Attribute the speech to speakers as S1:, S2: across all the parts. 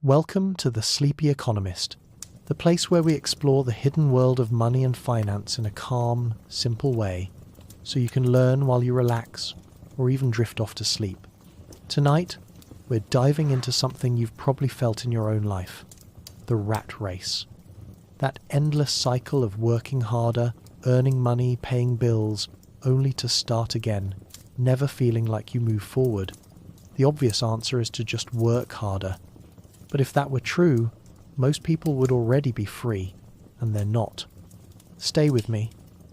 S1: Welcome to the Sleepy Economist, the place where we explore the hidden world of money and finance in a calm, simple way, so you can learn while you relax or even drift off to sleep. Tonight, we're diving into something you've probably felt in your own life: the rat race. That endless cycle of working harder, earning money, paying bills, only to start again, never feeling like you move forward. The obvious answer is to just work harder. But if that were true, most people would already be free, and they're not. Stay with me,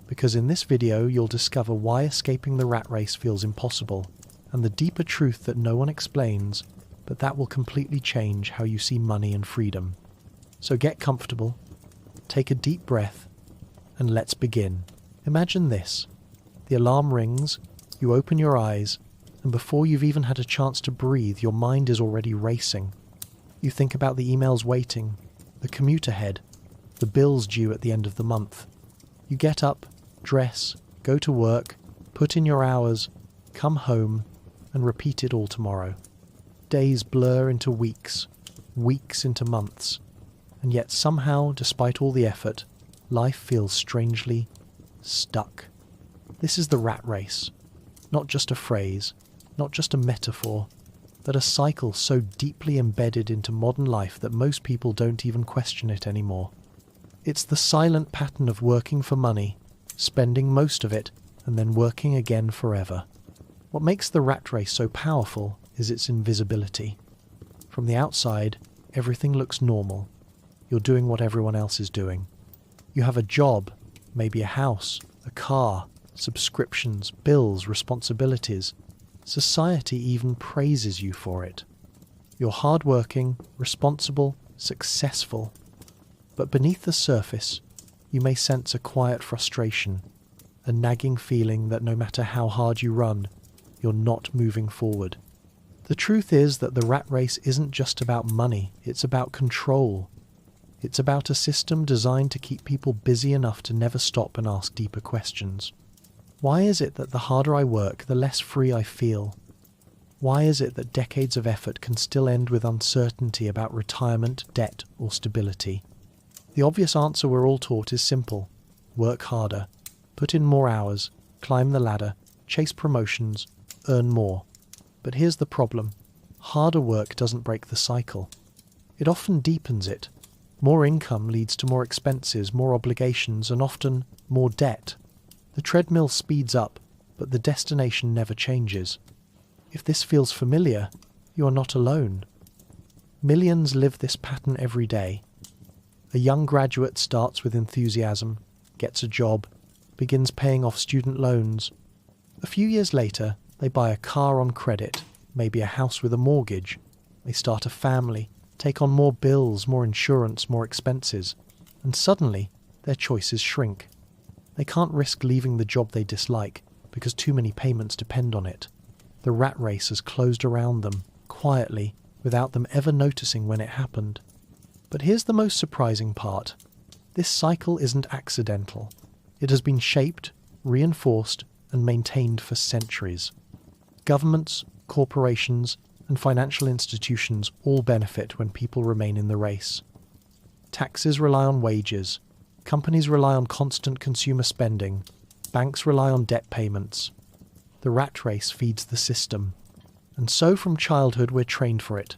S1: because in this video you'll discover why escaping the rat race feels impossible, and the deeper truth that no one explains, but that will completely change how you see money and freedom. So get comfortable, take a deep breath, and let's begin. Imagine this. The alarm rings, you open your eyes, and before you've even had a chance to breathe, your mind is already racing. You think about the emails waiting, the commute ahead, the bills due at the end of the month. You get up, dress, go to work, put in your hours, come home, and repeat it all tomorrow. Days blur into weeks, weeks into months, and yet somehow, despite all the effort, life feels strangely stuck. This is the rat race, not just a phrase, not just a metaphor, but a cycle so deeply embedded into modern life that most people don't even question it anymore. It's the silent pattern of working for money, spending most of it, and then working again forever. What makes the rat race so powerful is its invisibility. From the outside, everything looks normal. You're doing what everyone else is doing. You have a job, maybe a house, a car, subscriptions, bills, responsibilities. Society even praises you for it. You're hardworking, responsible, successful. But beneath the surface, you may sense a quiet frustration, a nagging feeling that no matter how hard you run, you're not moving forward. The truth is that the rat race isn't just about money, it's about control. It's about a system designed to keep people busy enough to never stop and ask deeper questions. Why is it that the harder I work, the less free I feel? Why is it that decades of effort can still end with uncertainty about retirement, debt, or stability? The obvious answer we're all taught is simple: work harder, put in more hours, climb the ladder, chase promotions, earn more. But here's the problem: harder work doesn't break the cycle. It often deepens it. More income leads to more expenses, more obligations, and often more debt. The treadmill speeds up, but the destination never changes. If this feels familiar, you are not alone. Millions live this pattern every day. A young graduate starts with enthusiasm, gets a job, begins paying off student loans. A few years later, they buy a car on credit, maybe a house with a mortgage. They start a family, take on more bills, more insurance, more expenses, and suddenly their choices shrink. They can't risk leaving the job they dislike because too many payments depend on it. The rat race has closed around them, quietly, without them ever noticing when it happened. But here's the most surprising part. This cycle isn't accidental. It has been shaped, reinforced, and maintained for centuries. Governments, corporations, and financial institutions all benefit when people remain in the race. Taxes rely on wages. Companies rely on constant consumer spending. Banks rely on debt payments. The rat race feeds the system. And so from childhood we're trained for it.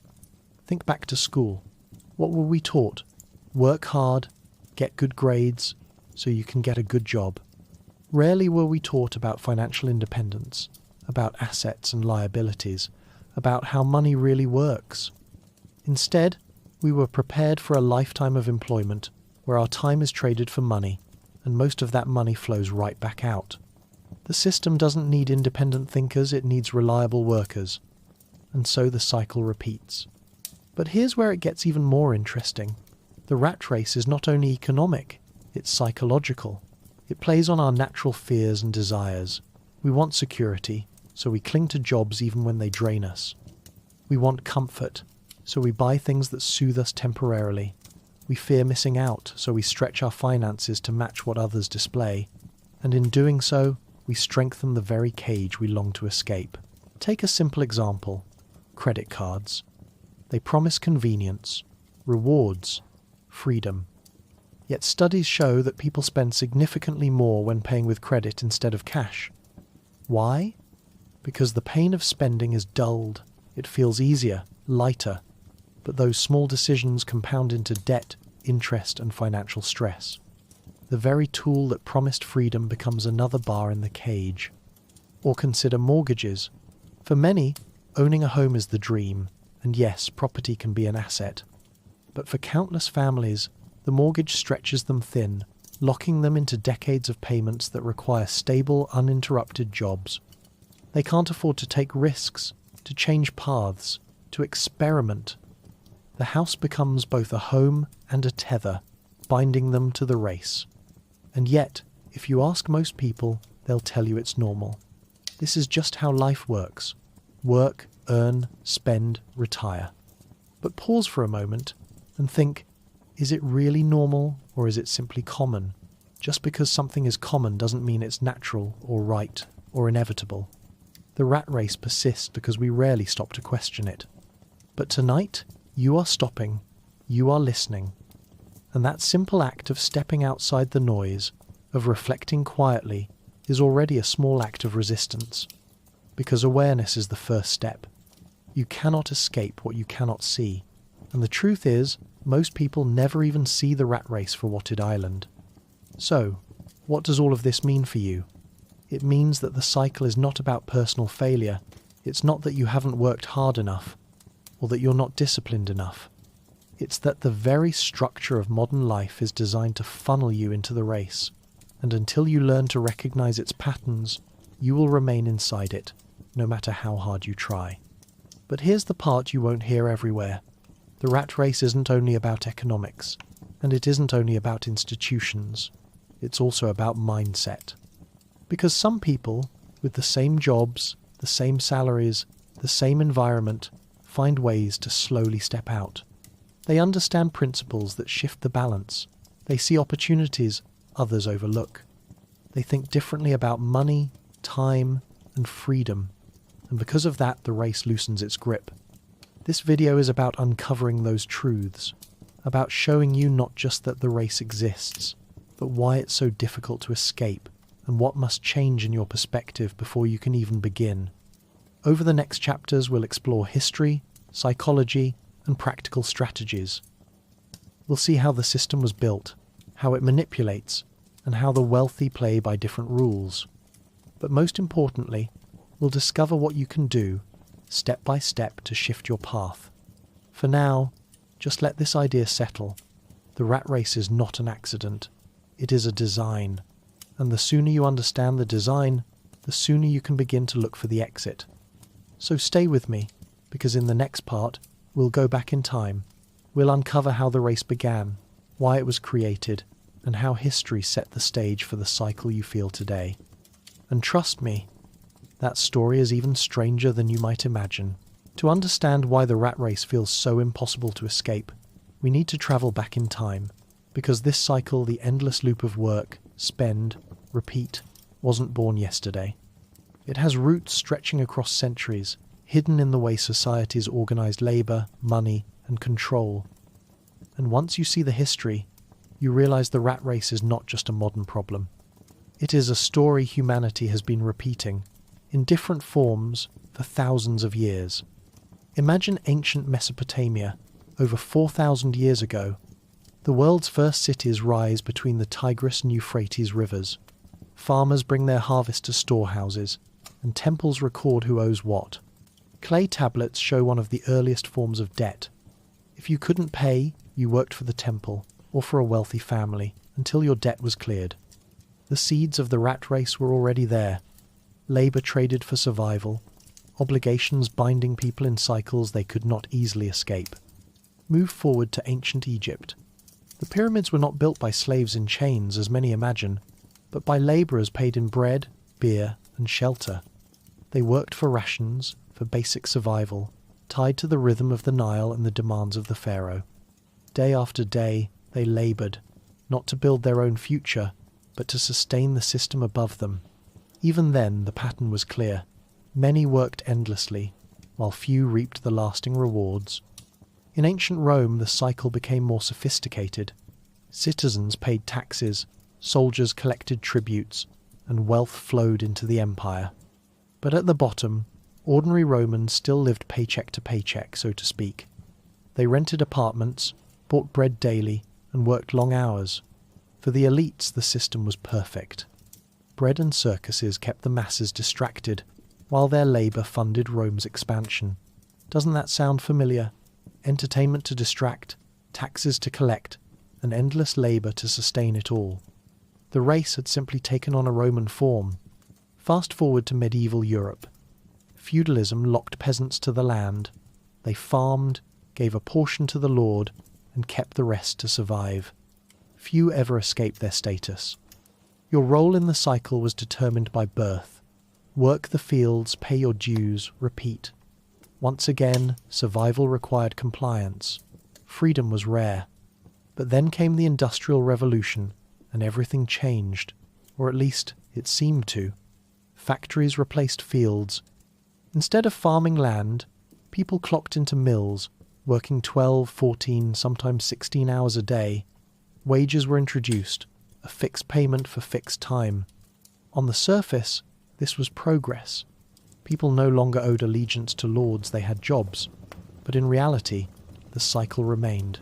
S1: Think back to school. What were we taught? Work hard, get good grades, so you can get a good job. Rarely were we taught about financial independence, about assets and liabilities, about how money really works. Instead, we were prepared for a lifetime of employment where our time is traded for money, and most of that money flows right back out. The system doesn't need independent thinkers, it needs reliable workers. And so the cycle repeats. But here's where it gets even more interesting. The rat race is not only economic, it's psychological. It plays on our natural fears and desires. We want security, so we cling to jobs even when they drain us. We want comfort, so we buy things that soothe us temporarily. We fear missing out, so we stretch our finances to match what others display. And in doing so, we strengthen the very cage we long to escape. Take a simple example: credit cards. They promise convenience, rewards, freedom. Yet studies show that people spend significantly more when paying with credit instead of cash. Why? Because the pain of spending is dulled. It feels easier, lighter. But those small decisions compound into debt, interest, and financial stress. The very tool that promised freedom becomes another bar in the cage. Or consider mortgages. For many, owning a home is the dream, and yes, property can be an asset. But for countless families, the mortgage stretches them thin, locking them into decades of payments that require stable, uninterrupted jobs. They can't afford to take risks, to change paths, to experiment. The house becomes both a home and a tether, binding them to the race. And yet, if you ask most people, they'll tell you it's normal. This is just how life works. Work, earn, spend, retire. But pause for a moment and think, is it really normal or is it simply common? Just because something is common doesn't mean it's natural or right or inevitable. The rat race persists because we rarely stop to question it. But tonight, you are stopping, you are listening. And that simple act of stepping outside the noise, of reflecting quietly, is already a small act of resistance. Because awareness is the first step. You cannot escape what you cannot see. And the truth is, most people never even see the rat race for Watted Island. So, what does all of this mean for you? It means that the cycle is not about personal failure. It's not that you haven't worked hard enough, or that you're not disciplined enough. It's that the very structure of modern life is designed to funnel you into the race, and until you learn to recognize its patterns, you will remain inside it, no matter how hard you try. But here's the part you won't hear everywhere. The rat race isn't only about economics, and it isn't only about institutions. It's also about mindset. Because some people, with the same jobs, the same salaries, the same environment, find ways to slowly step out. They understand principles that shift the balance. They see opportunities others overlook. They think differently about money, time, and freedom. And because of that, the race loosens its grip. This video is about uncovering those truths, about showing you not just that the race exists, but why it's so difficult to escape, and what must change in your perspective before you can even begin. Over the next chapters, we'll explore history, psychology, and practical strategies. We'll see how the system was built, how it manipulates, and how the wealthy play by different rules. But most importantly, we'll discover what you can do, step by step, to shift your path. For now, just let this idea settle. The rat race is not an accident. It is a design. And the sooner you understand the design, the sooner you can begin to look for the exit. So stay with me, because in the next part, we'll go back in time. We'll uncover how the race began, why it was created, and how history set the stage for the cycle you feel today. And trust me, that story is even stranger than you might imagine. To understand why the rat race feels so impossible to escape, we need to travel back in time, because this cycle, the endless loop of work, spend, repeat, wasn't born yesterday. It has roots stretching across centuries, hidden in the way societies organized labor, money, and control. And once you see the history, you realize the rat race is not just a modern problem. It is a story humanity has been repeating, in different forms, for thousands of years. Imagine ancient Mesopotamia, over 4,000 years ago. The world's first cities rise between the Tigris and Euphrates rivers. Farmers bring their harvest to storehouses, and temples record who owes what. Clay tablets show one of the earliest forms of debt. If you couldn't pay, you worked for the temple, or for a wealthy family, until your debt was cleared. The seeds of the rat race were already there. Labor traded for survival, obligations binding people in cycles they could not easily escape. Move forward to ancient Egypt. The pyramids were not built by slaves in chains, as many imagine, but by laborers paid in bread, beer, and shelter. They worked for rations, for basic survival, tied to the rhythm of the Nile and the demands of the pharaoh. Day after day, they labored, not to build their own future, but to sustain the system above them. Even then, the pattern was clear. Many worked endlessly, while few reaped the lasting rewards. In ancient Rome, the cycle became more sophisticated. Citizens paid taxes, soldiers collected tributes, and wealth flowed into the empire. But at the bottom, ordinary Romans still lived paycheck to paycheck, so to speak. They rented apartments, bought bread daily, and worked long hours. For the elites, the system was perfect. Bread and circuses kept the masses distracted, while their labour funded Rome's expansion. Doesn't that sound familiar? Entertainment to distract, taxes to collect, and endless labour to sustain it all. The race had simply taken on a Roman form. Fast forward to medieval Europe. Feudalism locked peasants to the land. They farmed, gave a portion to the lord, and kept the rest to survive. Few ever escaped their status. Your role in the cycle was determined by birth. Work the fields, pay your dues, repeat. Once again, survival required compliance. Freedom was rare. But then came the Industrial Revolution, and everything changed, or at least it seemed to. Factories replaced fields. Instead of farming land, people clocked into mills, working 12, 14, sometimes 16 hours a day. Wages were introduced, a fixed payment for fixed time. On the surface, this was progress. People no longer owed allegiance to lords, they had jobs. But in reality, the cycle remained.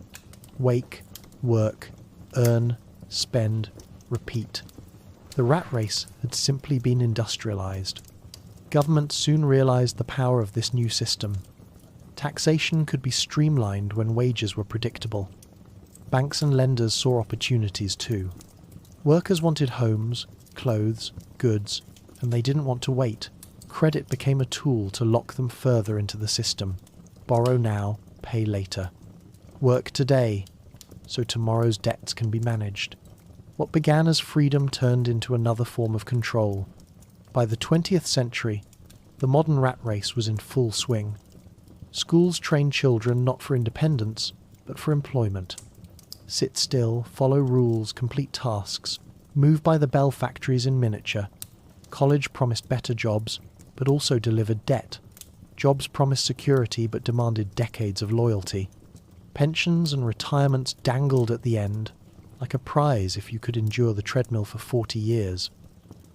S1: Wake, work, earn, spend, repeat. The rat race had simply been industrialized. Governments soon realized the power of this new system. Taxation could be streamlined when wages were predictable. Banks and lenders saw opportunities too. Workers wanted homes, clothes, goods, and they didn't want to wait. Credit became a tool to lock them further into the system. Borrow now, pay later. Work today, so tomorrow's debts can be managed. What began as freedom turned into another form of control. By the 20th century, the modern rat race was in full swing. Schools trained children not for independence, but for employment. Sit still, follow rules, complete tasks, move by the bell factories in miniature. College promised better jobs, but also delivered debt. Jobs promised security, but demanded decades of loyalty. Pensions and retirements dangled at the end, like a prize if you could endure the treadmill for 40 years.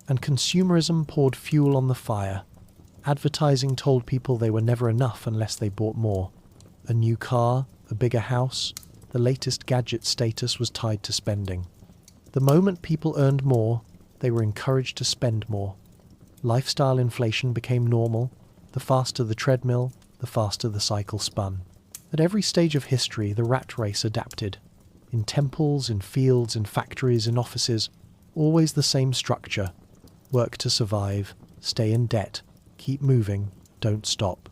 S1: And consumerism poured fuel on the fire. Advertising told people they were never enough unless they bought more. A new car, a bigger house, the latest gadget status was tied to spending. The moment people earned more, they were encouraged to spend more. Lifestyle inflation became normal. The faster the treadmill, the faster the cycle spun. At every stage of history, the rat race adapted. In temples, in fields, in factories, in offices, always the same structure. Work to survive, stay in debt, keep moving, don't stop.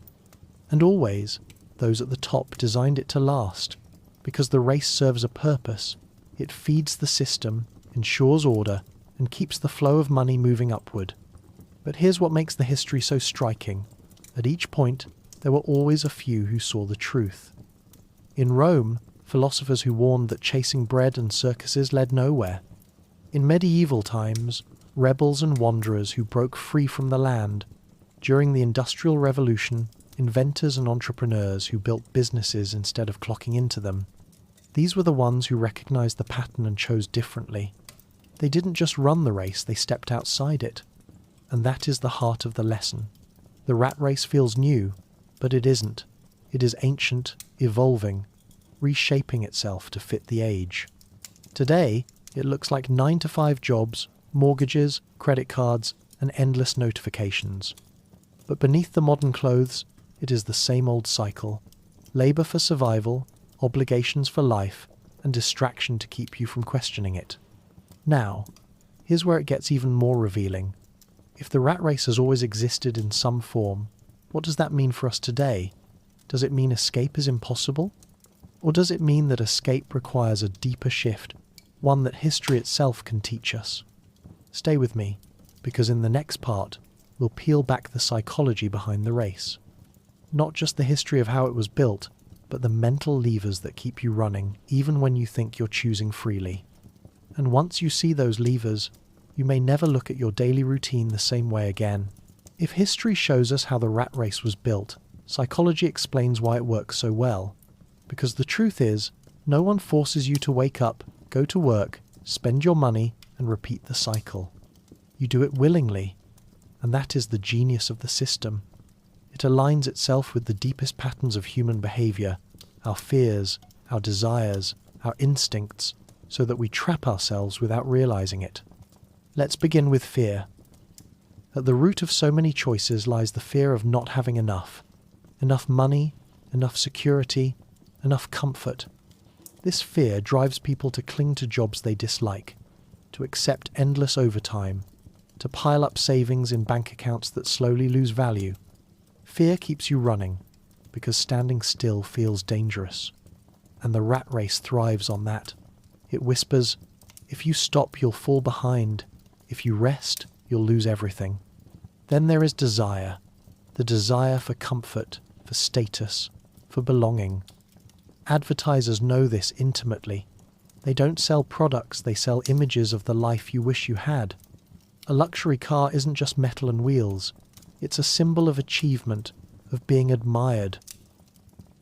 S1: And always, those at the top designed it to last, because the race serves a purpose. It feeds the system, ensures order, and keeps the flow of money moving upward. But here's what makes the history so striking. At each point, there were always a few who saw the truth. In Rome, philosophers who warned that chasing bread and circuses led nowhere. In medieval times, rebels and wanderers who broke free from the land. During the Industrial Revolution, inventors and entrepreneurs who built businesses instead of clocking into them. These were the ones who recognized the pattern and chose differently. They didn't just run the race, they stepped outside it. And that is the heart of the lesson. The rat race feels new, but it isn't. It is ancient, evolving, reshaping itself to fit the age. Today, it looks like 9-to-5 jobs, mortgages, credit cards, and endless notifications. But beneath the modern clothes, it is the same old cycle. Labor for survival, obligations for life, and distraction to keep you from questioning it. Now, here's where it gets even more revealing. If the rat race has always existed in some form, what does that mean for us today? Does it mean escape is impossible? Or does it mean that escape requires a deeper shift, one that history itself can teach us? Stay with me, because in the next part, we'll peel back the psychology behind the race. Not just the history of how it was built, but the mental levers that keep you running, even when you think you're choosing freely. And once you see those levers, you may never look at your daily routine the same way again. If history shows us how the rat race was built, psychology explains why it works so well. Because the truth is, no one forces you to wake up, go to work, spend your money, and repeat the cycle. You do it willingly, and that is the genius of the system. It aligns itself with the deepest patterns of human behavior, our fears, our desires, our instincts, so that we trap ourselves without realizing it. Let's begin with fear. At the root of so many choices lies the fear of not having enough. Enough money, enough security, enough comfort. This fear drives people to cling to jobs they dislike, to accept endless overtime, to pile up savings in bank accounts that slowly lose value. Fear keeps you running, because standing still feels dangerous. And the rat race thrives on that. It whispers, if you stop, you'll fall behind. If you rest, you'll lose everything. Then there is desire. The desire for comfort, for status, for belonging. Advertisers know this intimately. They don't sell products, they sell images of the life you wish you had. A luxury car isn't just metal and wheels. It's a symbol of achievement, of being admired.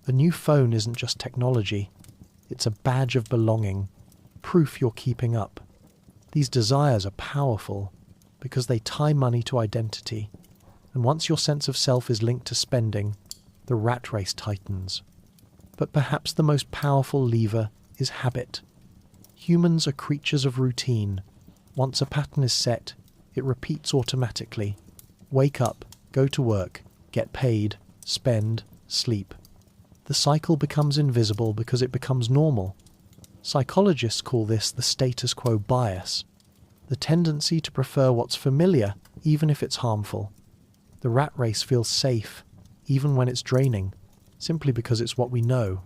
S1: A new phone isn't just technology. It's a badge of belonging, proof you're keeping up. These desires are powerful because they tie money to identity. And once your sense of self is linked to spending, the rat race tightens. But perhaps the most powerful lever is habit. Humans are creatures of routine. Once a pattern is set, it repeats automatically. Wake up, go to work, get paid, spend, sleep. The cycle becomes invisible because it becomes normal. Psychologists call this the status quo bias, the tendency to prefer what's familiar, even if it's harmful. The rat race feels safe, even when it's draining, simply because it's what we know.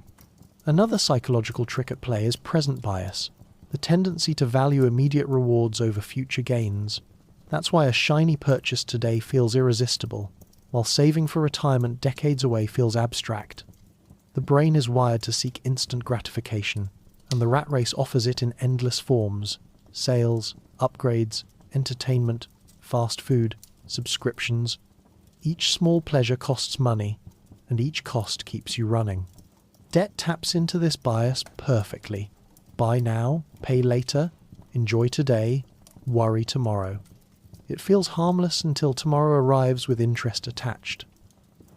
S1: Another psychological trick at play is present bias, the tendency to value immediate rewards over future gains. That's why a shiny purchase today feels irresistible, while saving for retirement decades away feels abstract. The brain is wired to seek instant gratification, and the rat race offers it in endless forms: sales, upgrades, entertainment, fast food, subscriptions. Each small pleasure costs money, and each cost keeps you running. Debt taps into this bias perfectly. Buy now, pay later, enjoy today, worry tomorrow. It feels harmless until tomorrow arrives with interest attached.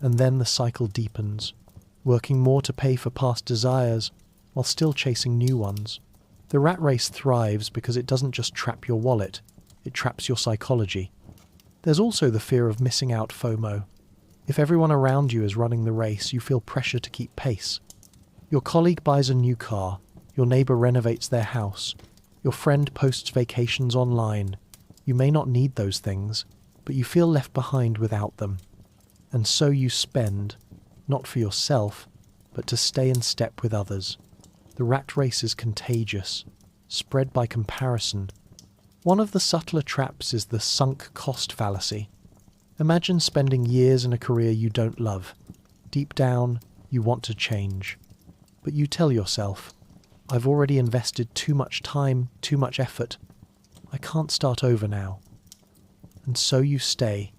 S1: And then the cycle deepens, working more to pay for past desires while still chasing new ones. The rat race thrives because it doesn't just trap your wallet, it traps your psychology. There's also the fear of missing out FOMO. If everyone around you is running the race, you feel pressure to keep pace. Your colleague buys a new car, your neighbor renovates their house, your friend posts vacations online. You may not need those things, but you feel left behind without them. And so you spend, not for yourself, but to stay in step with others. The rat race is contagious, spread by comparison. One of the subtler traps is the sunk cost fallacy. Imagine spending years in a career you don't love. Deep down, you want to change. But you tell yourself, I've already invested too much time, too much effort. I can't start over now. And so you stay,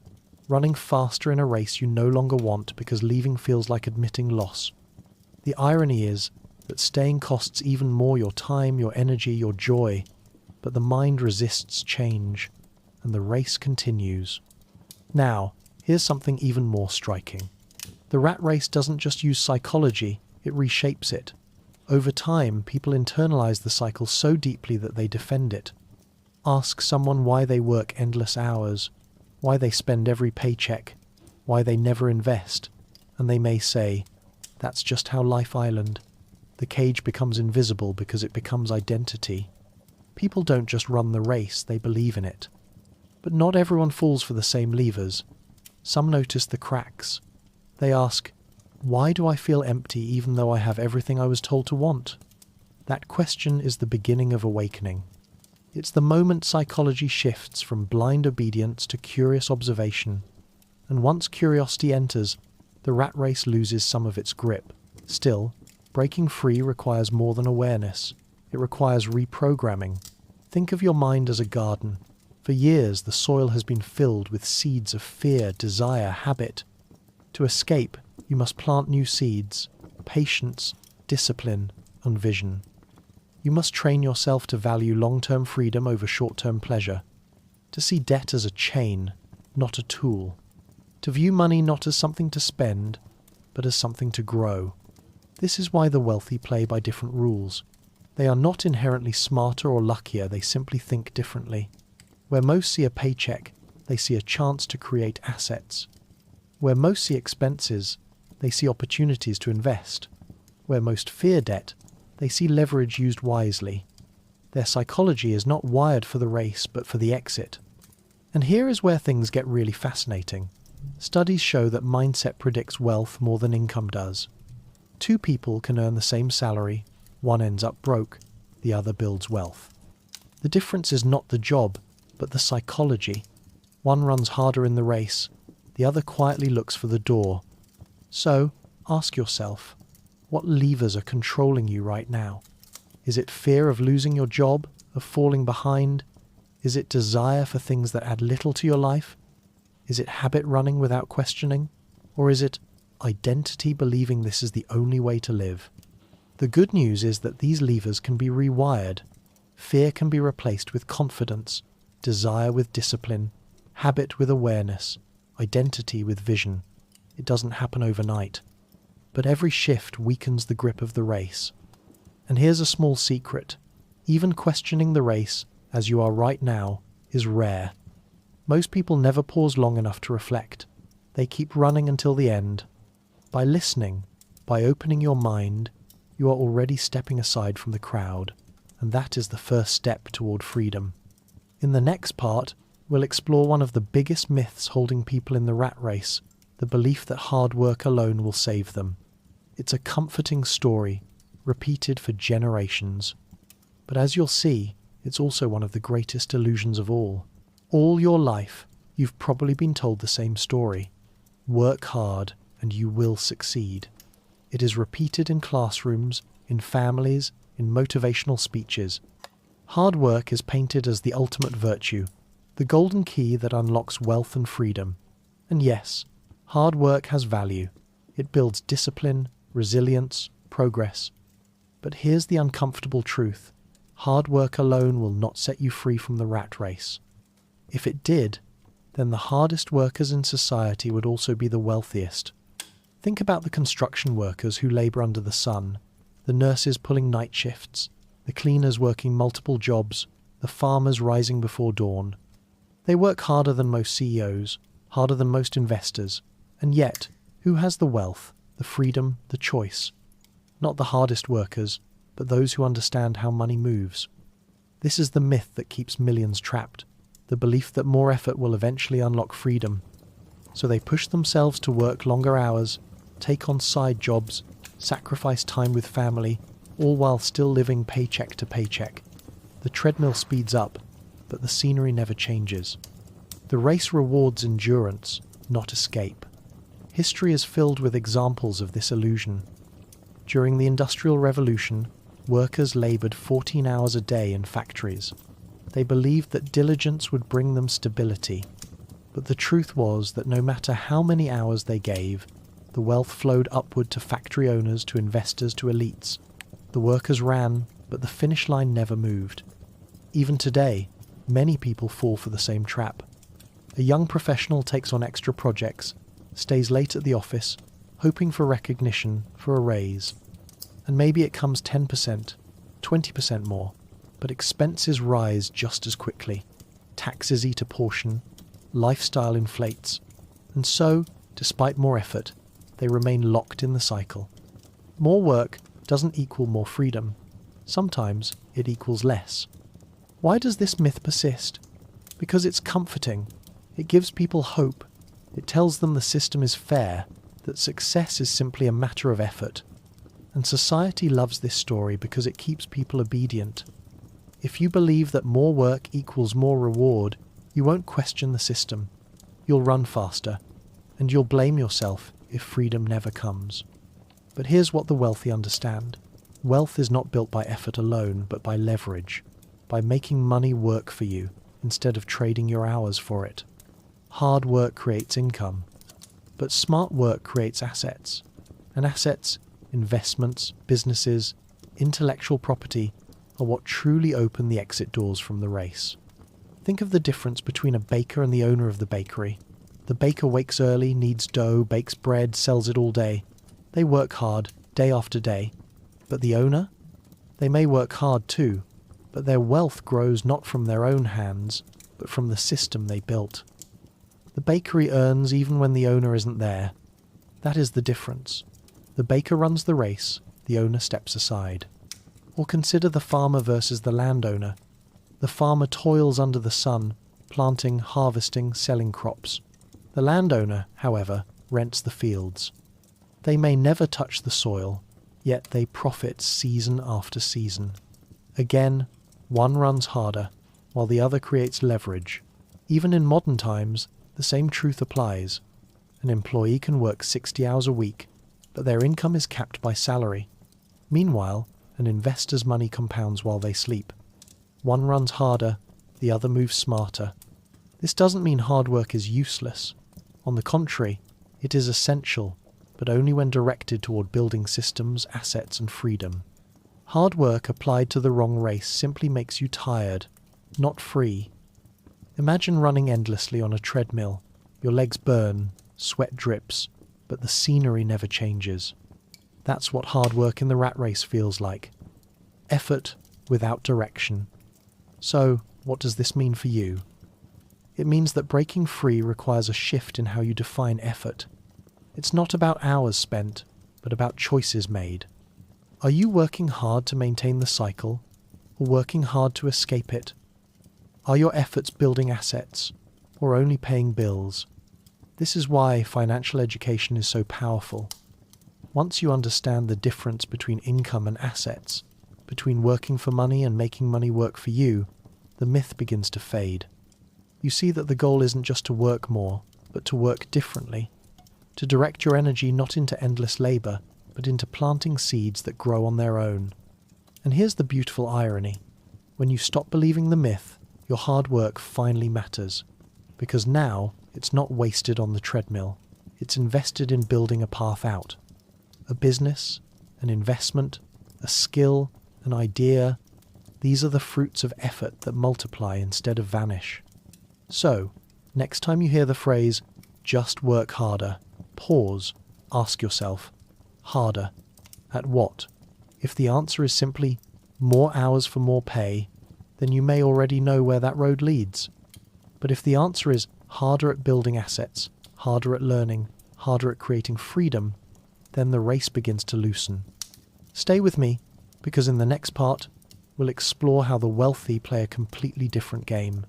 S1: running faster in a race you no longer want because leaving feels like admitting loss. The irony is that staying costs even more your time, your energy, your joy, but the mind resists change, and the race continues. Now, here's something even more striking. The rat race doesn't just use psychology, it reshapes it. Over time, people internalize the cycle so deeply that they defend it. Ask someone why they work endless hours, why they spend every paycheck, why they never invest, and they may say, that's just how life island. The cage becomes invisible because it becomes identity. People don't just run the race, they believe in it. But not everyone falls for the same levers. Some notice the cracks. They ask, why do I feel empty even though I have everything I was told to want? That question is the beginning of awakening. It's the moment psychology shifts from blind obedience to curious observation. And once curiosity enters, the rat race loses some of its grip. Still, breaking free requires more than awareness. It requires reprogramming. Think of your mind as a garden. For years, the soil has been filled with seeds of fear, desire, habit. To escape, you must plant new seeds. Patience, discipline and vision. You must train yourself to value long-term freedom over short-term pleasure, to see debt as a chain, not a tool, to view money not as something to spend, but as something to grow. This is why the wealthy play by different rules. They are not inherently smarter or luckier, they simply think differently. Where most see a paycheck, they see a chance to create assets. Where most see expenses, they see opportunities to invest. Where most fear debt, they see leverage used wisely. Their psychology is not wired for the race, but for the exit. And here is where things get really fascinating. Studies show that mindset predicts wealth more than income does. Two people can earn the same salary, one ends up broke, the other builds wealth. The difference is not the job, but the psychology. One runs harder in the race, the other quietly looks for the door. So, ask yourself, what levers are controlling you right now? Is it fear of losing your job, of falling behind? Is it desire for things that add little to your life? Is it habit running without questioning? Or is it identity believing this is the only way to live? The good news is that these levers can be rewired. Fear can be replaced with confidence, desire with discipline, habit with awareness, identity with vision. It doesn't happen overnight. But every shift weakens the grip of the race. And here's a small secret. Even questioning the race, as you are right now, is rare. Most people never pause long enough to reflect. They keep running until the end. By listening, by opening your mind, you are already stepping aside from the crowd, and that is the first step toward freedom. In the next part, we'll explore one of the biggest myths holding people in the rat race, the belief that hard work alone will save them. It's a comforting story, repeated for generations. But as you'll see, it's also one of the greatest illusions of all. All your life, you've probably been told the same story. Work hard and you will succeed. It is repeated in classrooms, in families, in motivational speeches. Hard work is painted as the ultimate virtue, the golden key that unlocks wealth and freedom. And yes, hard work has value. It builds discipline, resilience, progress. But here's the uncomfortable truth. Hard work alone will not set you free from the rat race. If it did, then the hardest workers in society would also be the wealthiest. Think about the construction workers who labour under the sun, the nurses pulling night shifts, the cleaners working multiple jobs, the farmers rising before dawn. They work harder than most CEOs, harder than most investors, and yet, who has the wealth, the freedom, the choice? Not the hardest workers, but those who understand how money moves. This is the myth that keeps millions trapped, the belief that more effort will eventually unlock freedom. So they push themselves to work longer hours, take on side jobs, sacrifice time with family, all while still living paycheck to paycheck. The treadmill speeds up, but the scenery never changes. The race rewards endurance, not escape. History is filled with examples of this illusion. During the Industrial Revolution, workers laboured 14 hours a day in factories. They believed that diligence would bring them stability. But the truth was that no matter how many hours they gave, the wealth flowed upward to factory owners, to investors, to elites. The workers ran, but the finish line never moved. Even today, many people fall for the same trap. A young professional takes on extra projects, stays late at the office, hoping for recognition, for a raise. And maybe it comes 10%, 20% more, but expenses rise just as quickly. Taxes eat a portion, lifestyle inflates, and so, despite more effort, they remain locked in the cycle. More work doesn't equal more freedom. Sometimes it equals less. Why does this myth persist? Because it's comforting. It gives people hope. It tells them the system is fair, that success is simply a matter of effort. And society loves this story because it keeps people obedient. If you believe that more work equals more reward, you won't question the system. You'll run faster, and you'll blame yourself if freedom never comes. But here's what the wealthy understand. Wealth is not built by effort alone, but by leverage, by making money work for you instead of trading your hours for it. Hard work creates income, but smart work creates assets, and assets investments, businesses, intellectual property are what truly open the exit doors from the race. Think of the difference between a baker and the owner of the bakery. The baker wakes early, kneads dough, bakes bread, sells it all day. They work hard, day after day. But the owner? They may work hard too, but their wealth grows not from their own hands, but from the system they built. The bakery earns even when the owner isn't there. That is the difference. The baker runs the race, the owner steps aside. Or consider the farmer versus the landowner. The farmer toils under the sun, planting, harvesting, selling crops. The landowner, however, rents the fields. They may never touch the soil, yet they profit season after season. Again, one runs harder, while the other creates leverage. Even in modern times, the same truth applies. An employee can work 60 hours a week, but their income is capped by salary. Meanwhile, an investor's money compounds while they sleep. One runs harder, the other moves smarter. This doesn't mean hard work is useless. On the contrary, it is essential, but only when directed toward building systems, assets, and freedom. Hard work applied to the wrong race simply makes you tired, not free. Imagine running endlessly on a treadmill. Your legs burn, sweat drips, but the scenery never changes. That's what hard work in the rat race feels like. Effort without direction. So, what does this mean for you? It means that breaking free requires a shift in how you define effort. It's not about hours spent, but about choices made. Are you working hard to maintain the cycle, or working hard to escape it? Are your efforts building assets, or only paying bills? This is why financial education is so powerful. Once you understand the difference between income and assets, between working for money and making money work for you, the myth begins to fade. You see that the goal isn't just to work more, but to work differently. To direct your energy not into endless labor, but into planting seeds that grow on their own. And here's the beautiful irony. When you stop believing the myth, your hard work finally matters. Because now, it's not wasted on the treadmill. It's invested in building a path out. A business, an investment, a skill, an idea. These are the fruits of effort that multiply instead of vanish. So, next time you hear the phrase, just work harder, pause, ask yourself, harder, at what? If the answer is simply, more hours for more pay, then you may already know where that road leads. But if the answer is harder at building assets, harder at learning, harder at creating freedom, then the race begins to loosen. Stay with me, because in the next part, we'll explore how the wealthy play a completely different game.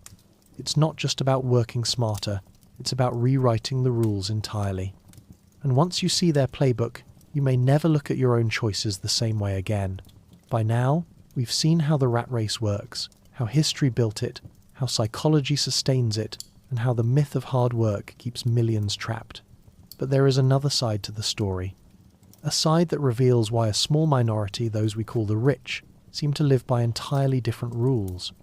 S1: It's not just about working smarter, it's about rewriting the rules entirely. And once you see their playbook, you may never look at your own choices the same way again. By now, we've seen how the rat race works, how history built it, how psychology sustains it, and how the myth of hard work keeps millions trapped. But there is another side to the story. A side that reveals why a small minority, those we call the rich, seem to live by entirely different rules.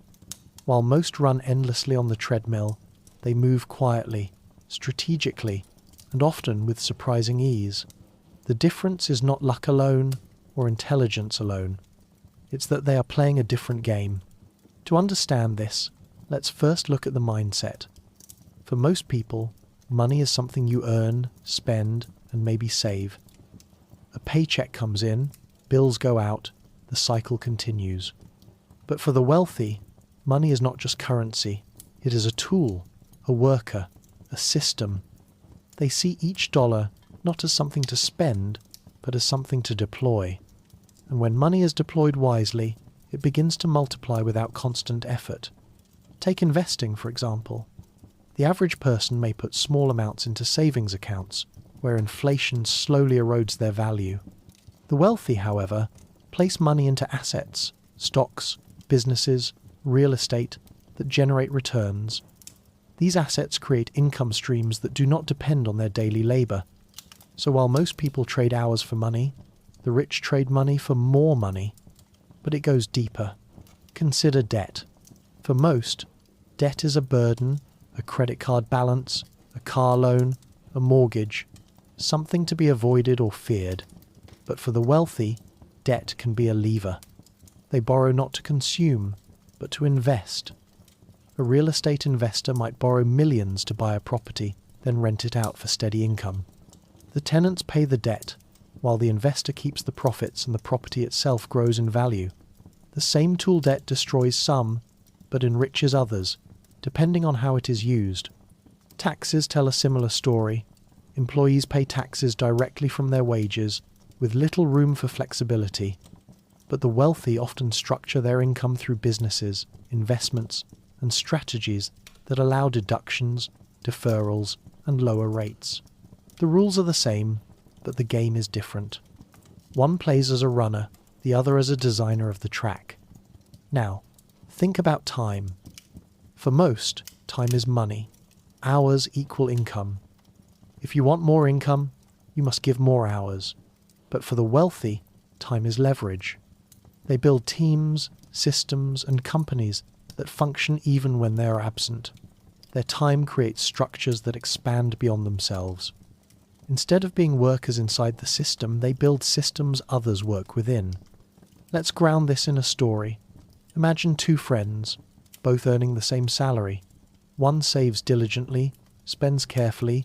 S1: While most run endlessly on the treadmill, they move quietly, strategically, and often with surprising ease. The difference is not luck alone or intelligence alone. It's that they are playing a different game. To understand this, let's first look at the mindset. For most people, money is something you earn, spend, and maybe save. A paycheck comes in, bills go out, the cycle continues. But for the wealthy, money is not just currency. It is a tool, a worker, a system. They see each dollar not as something to spend, but as something to deploy. And when money is deployed wisely, it begins to multiply without constant effort. Take investing, for example. The average person may put small amounts into savings accounts, where inflation slowly erodes their value. The wealthy, however, place money into assets, stocks, businesses, real estate that generate returns. These assets create income streams that do not depend on their daily labor. So while most people trade hours for money, the rich trade money for more money. But it goes deeper. Consider debt. For most, debt is a burden, a credit card balance, a car loan, a mortgage, something to be avoided or feared. But for the wealthy, debt can be a lever. They borrow not to consume, but to invest. A real estate investor might borrow millions to buy a property, then rent it out for steady income. The tenants pay the debt, while the investor keeps the profits and the property itself grows in value. The same tool debt destroys some, but enriches others, depending on how it is used. Taxes tell a similar story. Employees pay taxes directly from their wages, with little room for flexibility. But the wealthy often structure their income through businesses, investments, and strategies that allow deductions, deferrals, and lower rates. The rules are the same, but the game is different. One plays as a runner, the other as a designer of the track. Now, think about time. For most, time is money. Hours equal income. If you want more income, you must give more hours. But for the wealthy, time is leverage. They build teams, systems, and companies that function even when they are absent. Their time creates structures that expand beyond themselves. Instead of being workers inside the system, they build systems others work within. Let's ground this in a story. Imagine two friends, both earning the same salary. One saves diligently, spends carefully,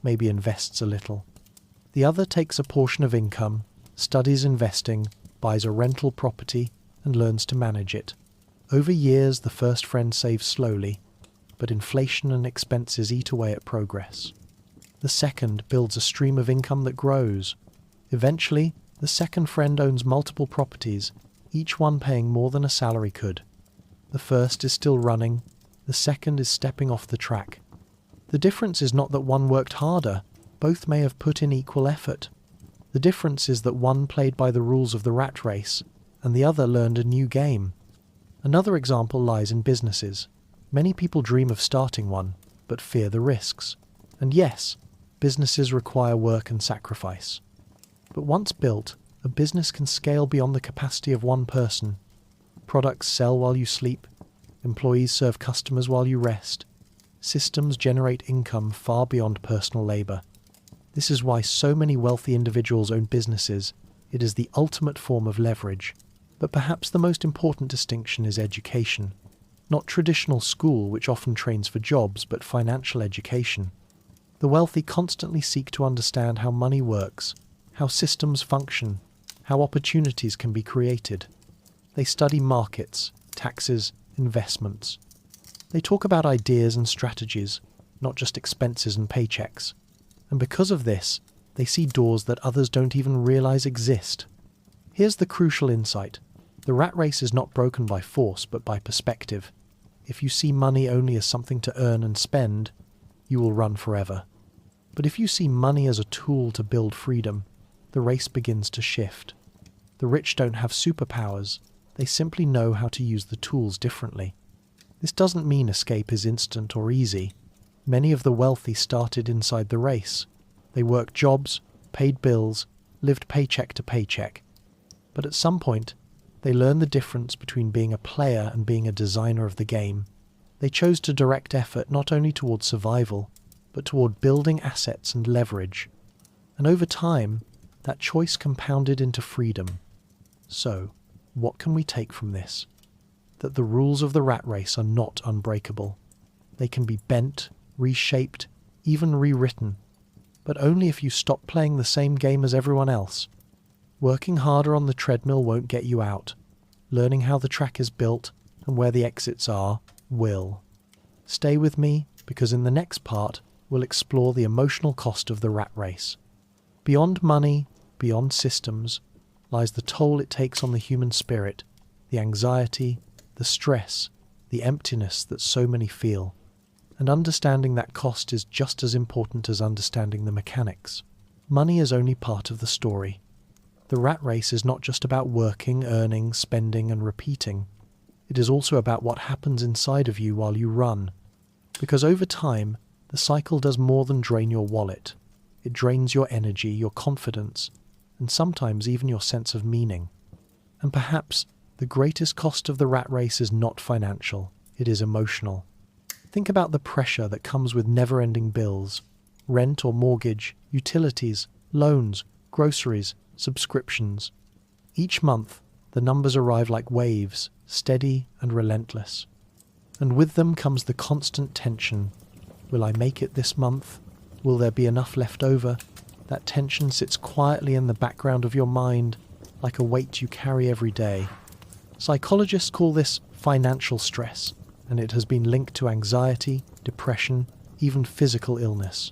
S1: maybe invests a little. The other takes a portion of income, studies investing, buys a rental property, and learns to manage it. Over years, the first friend saves slowly, but inflation and expenses eat away at progress. The second builds a stream of income that grows. Eventually, the second friend owns multiple properties, each one paying more than a salary could. The first is still running, the second is stepping off the track. The difference is not that one worked harder, both may have put in equal effort. The difference is that one played by the rules of the rat race, and the other learned a new game. Another example lies in businesses. Many people dream of starting one, but fear the risks. And yes, businesses require work and sacrifice. But once built, a business can scale beyond the capacity of one person. Products sell while you sleep. Employees serve customers while you rest. Systems generate income far beyond personal labor. This is why so many wealthy individuals own businesses. It is the ultimate form of leverage. But perhaps the most important distinction is education. Not traditional school, which often trains for jobs, but financial education. The wealthy constantly seek to understand how money works, how systems function, how opportunities can be created. They study markets, taxes, investments. They talk about ideas and strategies, not just expenses and paychecks. And because of this, they see doors that others don't even realize exist. Here's the crucial insight. The rat race is not broken by force, but by perspective. If you see money only as something to earn and spend, you will run forever. But if you see money as a tool to build freedom, the race begins to shift. The rich don't have superpowers, they simply know how to use the tools differently. This doesn't mean escape is instant or easy. Many of the wealthy started inside the race. They worked jobs, paid bills, lived paycheck to paycheck. But at some point, they learned the difference between being a player and being a designer of the game. They chose to direct effort not only toward survival, but toward building assets and leverage. And over time, that choice compounded into freedom. So, what can we take from this? That the rules of the rat race are not unbreakable. They can be bent, reshaped, even rewritten, but only if you stop playing the same game as everyone else. Working harder on the treadmill won't get you out. Learning how the track is built and where the exits are will. Stay with me, because in the next part, we'll explore the emotional cost of the rat race. Beyond money, beyond systems, lies the toll it takes on the human spirit, the anxiety, the stress, the emptiness that so many feel. And understanding that cost is just as important as understanding the mechanics. Money is only part of the story. The rat race is not just about working, earning, spending, and repeating. It is also about what happens inside of you while you run. Because over time, the cycle does more than drain your wallet. It drains your energy, your confidence, and sometimes even your sense of meaning. And perhaps the greatest cost of the rat race is not financial, it is emotional. Think about the pressure that comes with never-ending bills, rent or mortgage, utilities, loans, groceries, subscriptions. Each month, the numbers arrive like waves, steady and relentless. And with them comes the constant tension. Will I make it this month? Will there be enough left over? That tension sits quietly in the background of your mind, like a weight you carry every day. Psychologists call this financial stress, and it has been linked to anxiety, depression, even physical illness.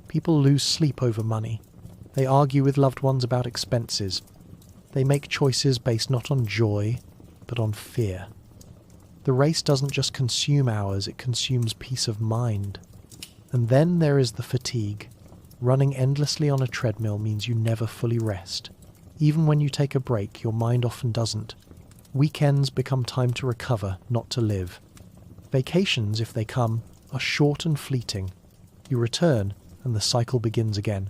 S1: People lose sleep over money. They argue with loved ones about expenses. They make choices based not on joy, but on fear. The race doesn't just consume hours, it consumes peace of mind. And then there is the fatigue. Running endlessly on a treadmill means you never fully rest. Even when you take a break, your mind often doesn't. Weekends become time to recover, not to live. Vacations, if they come, are short and fleeting. You return, and the cycle begins again.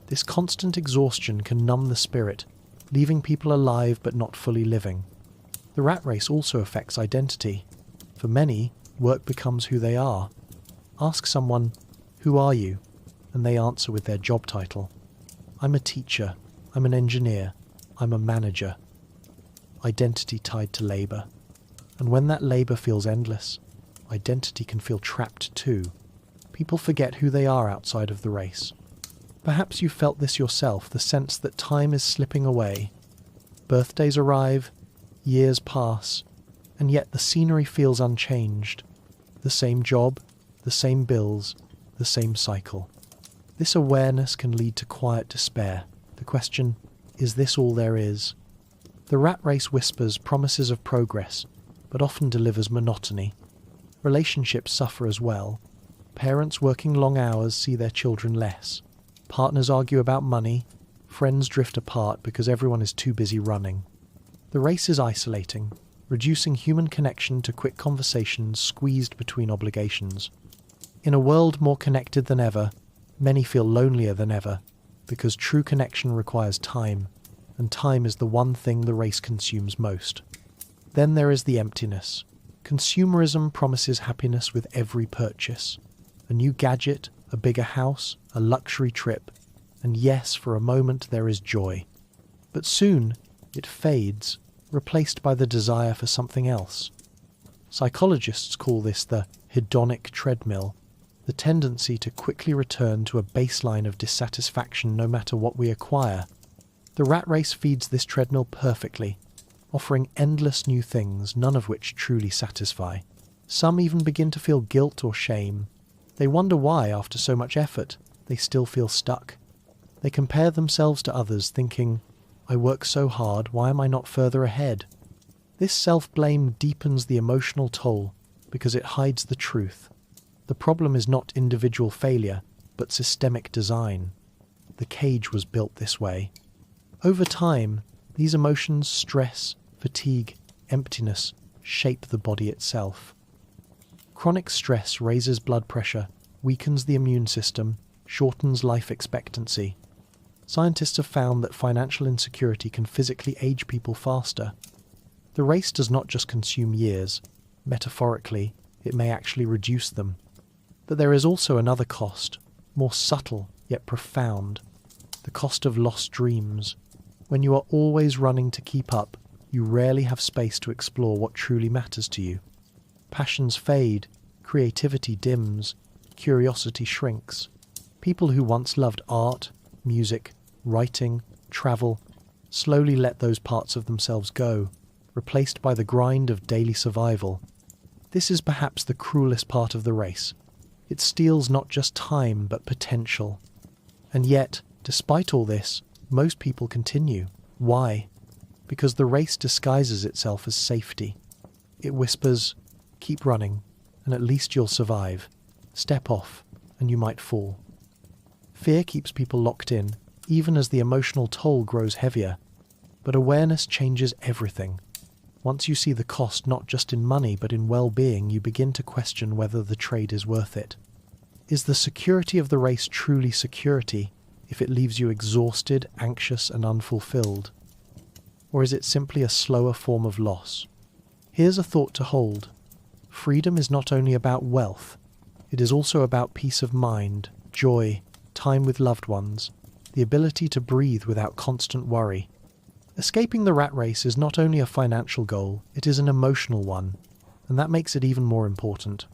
S1: This constant exhaustion can numb the spirit, leaving people alive but not fully living. The rat race also affects identity. For many, work becomes who they are. Ask someone, "Who are you?" and they answer with their job title. "I'm a teacher, I'm an engineer, I'm a manager." Identity tied to labour. And when that labour feels endless, identity can feel trapped too. People forget who they are outside of the race. Perhaps you felt this yourself, the sense that time is slipping away. Birthdays arrive, years pass, and yet the scenery feels unchanged. The same job, the same bills, the same cycle. This awareness can lead to quiet despair. The question, is this all there is? The rat race whispers promises of progress, but often delivers monotony. Relationships suffer as well. Parents working long hours see their children less. Partners argue about money. Friends drift apart because everyone is too busy running. The race is isolating, reducing human connection to quick conversations squeezed between obligations. In a world more connected than ever, many feel lonelier than ever, because true connection requires time, and time is the one thing the race consumes most. Then there is the emptiness. Consumerism promises happiness with every purchase. A new gadget, a bigger house, a luxury trip, and yes, for a moment there is joy. But soon, it fades, replaced by the desire for something else. Psychologists call this the hedonic treadmill, the tendency to quickly return to a baseline of dissatisfaction no matter what we acquire. The rat race feeds this treadmill perfectly, offering endless new things, none of which truly satisfy. Some even begin to feel guilt or shame. They wonder why, after so much effort, they still feel stuck. They compare themselves to others, thinking, "I work so hard, why am I not further ahead?" This self-blame deepens the emotional toll because it hides the truth. The problem is not individual failure, but systemic design. The cage was built this way. Over time, these emotions, stress, fatigue, emptiness, shape the body itself. Chronic stress raises blood pressure, weakens the immune system, shortens life expectancy. Scientists have found that financial insecurity can physically age people faster. The race does not just consume years. Metaphorically, it may actually reduce them. But there is also another cost, more subtle yet profound, the cost of lost dreams. When you are always running to keep up, you rarely have space to explore what truly matters to you. Passions fade, creativity dims, curiosity shrinks. People who once loved art, music, writing, travel, slowly let those parts of themselves go, replaced by the grind of daily survival. This is perhaps the cruelest part of the race. It steals not just time, but potential. And yet, despite all this, most people continue. Why? Because the race disguises itself as safety. It whispers, "Keep running, and at least you'll survive. Step off, and you might fall." Fear keeps people locked in, even as the emotional toll grows heavier. But awareness changes everything. Once you see the cost not just in money but in well-being, you begin to question whether the trade is worth it. Is the security of the race truly security if it leaves you exhausted, anxious, and unfulfilled? Or is it simply a slower form of loss? Here's a thought to hold. Freedom is not only about wealth, it is also about peace of mind, joy, time with loved ones, the ability to breathe without constant worry. Escaping the rat race is not only a financial goal, it is an emotional one, and that makes it even more important.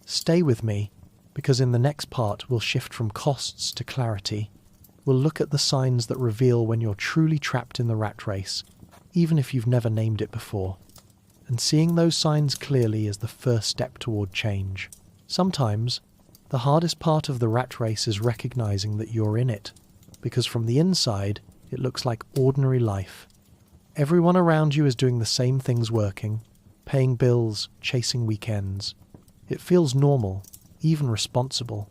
S1: Stay with me, because in the next part we'll shift from costs to clarity. We'll look at the signs that reveal when you're truly trapped in the rat race, even if you've never named it before. And seeing those signs clearly is the first step toward change. Sometimes, the hardest part of the rat race is recognizing that you're in it, because from the inside, it looks like ordinary life. Everyone around you is doing the same things working, paying bills, chasing weekends. It feels normal, even responsible.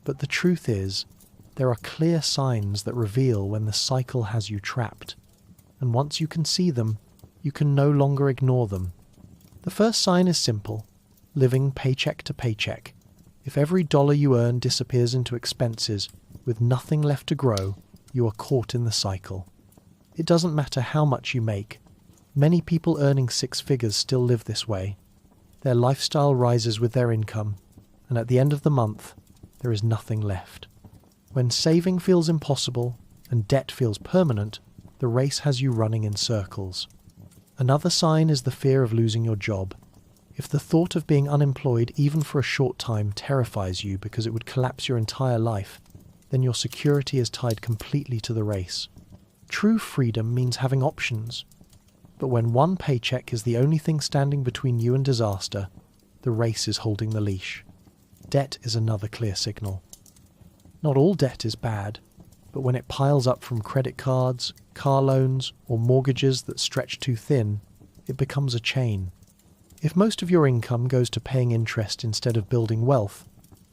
S1: But the truth is, there are clear signs that reveal when the cycle has you trapped. And once you can see them, you can no longer ignore them. The first sign is simple: living paycheck to paycheck. If every dollar you earn disappears into expenses, with nothing left to grow, you are caught in the cycle. It doesn't matter how much you make. Many people earning six figures still live this way. Their lifestyle rises with their income, and at the end of the month, there is nothing left. When saving feels impossible and debt feels permanent, the race has you running in circles. Another sign is the fear of losing your job. If the thought of being unemployed even for a short time terrifies you because it would collapse your entire life, then your security is tied completely to the race. True freedom means having options. But when one paycheck is the only thing standing between you and disaster, the race is holding the leash. Debt is another clear signal. Not all debt is bad, but when it piles up from credit cards, car loans, or mortgages that stretch too thin, it becomes a chain. If most of your income goes to paying interest instead of building wealth,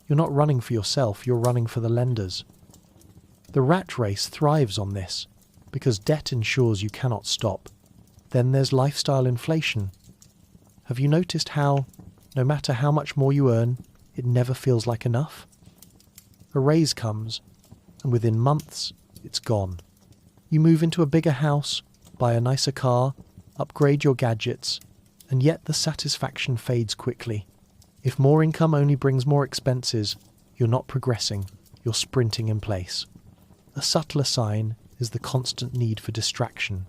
S1: you're not running for yourself, you're running for the lenders. The rat race thrives on this, because debt ensures you cannot stop. Then there's lifestyle inflation. Have you noticed how, no matter how much more you earn, it never feels like enough? A raise comes, and within months, it's gone. You move into a bigger house, buy a nicer car, upgrade your gadgets, and yet the satisfaction fades quickly. If more income only brings more expenses, you're not progressing, you're sprinting in place. A subtler sign is the constant need for distraction.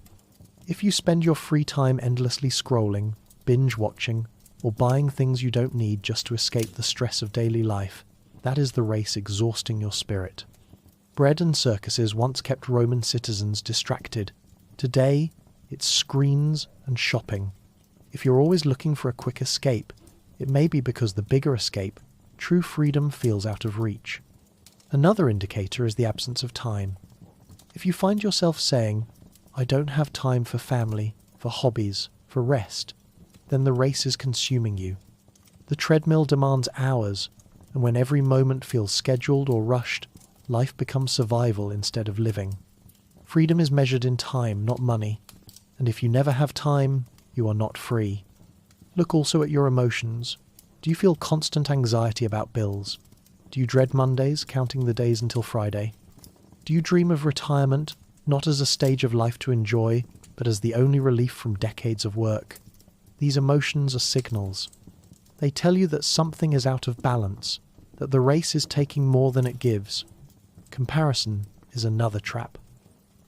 S1: If you spend your free time endlessly scrolling, binge watching, or buying things you don't need just to escape the stress of daily life, that is the race exhausting your spirit. Bread and circuses once kept Roman citizens distracted. Today, it's screens and shopping. If you're always looking for a quick escape, it may be because the bigger escape, true freedom, feels out of reach. Another indicator is the absence of time. If you find yourself saying, "I don't have time for family, for hobbies, for rest," then the race is consuming you. The treadmill demands hours, and when every moment feels scheduled or rushed, life becomes survival instead of living. Freedom is measured in time, not money, and if you never have time, you are not free. Look also at your emotions. Do you feel constant anxiety about bills? Do you dread Mondays, counting the days until Friday? Do you dream of retirement, not as a stage of life to enjoy, but as the only relief from decades of work? These emotions are signals. They tell you that something is out of balance, that the race is taking more than it gives. Comparison is another trap.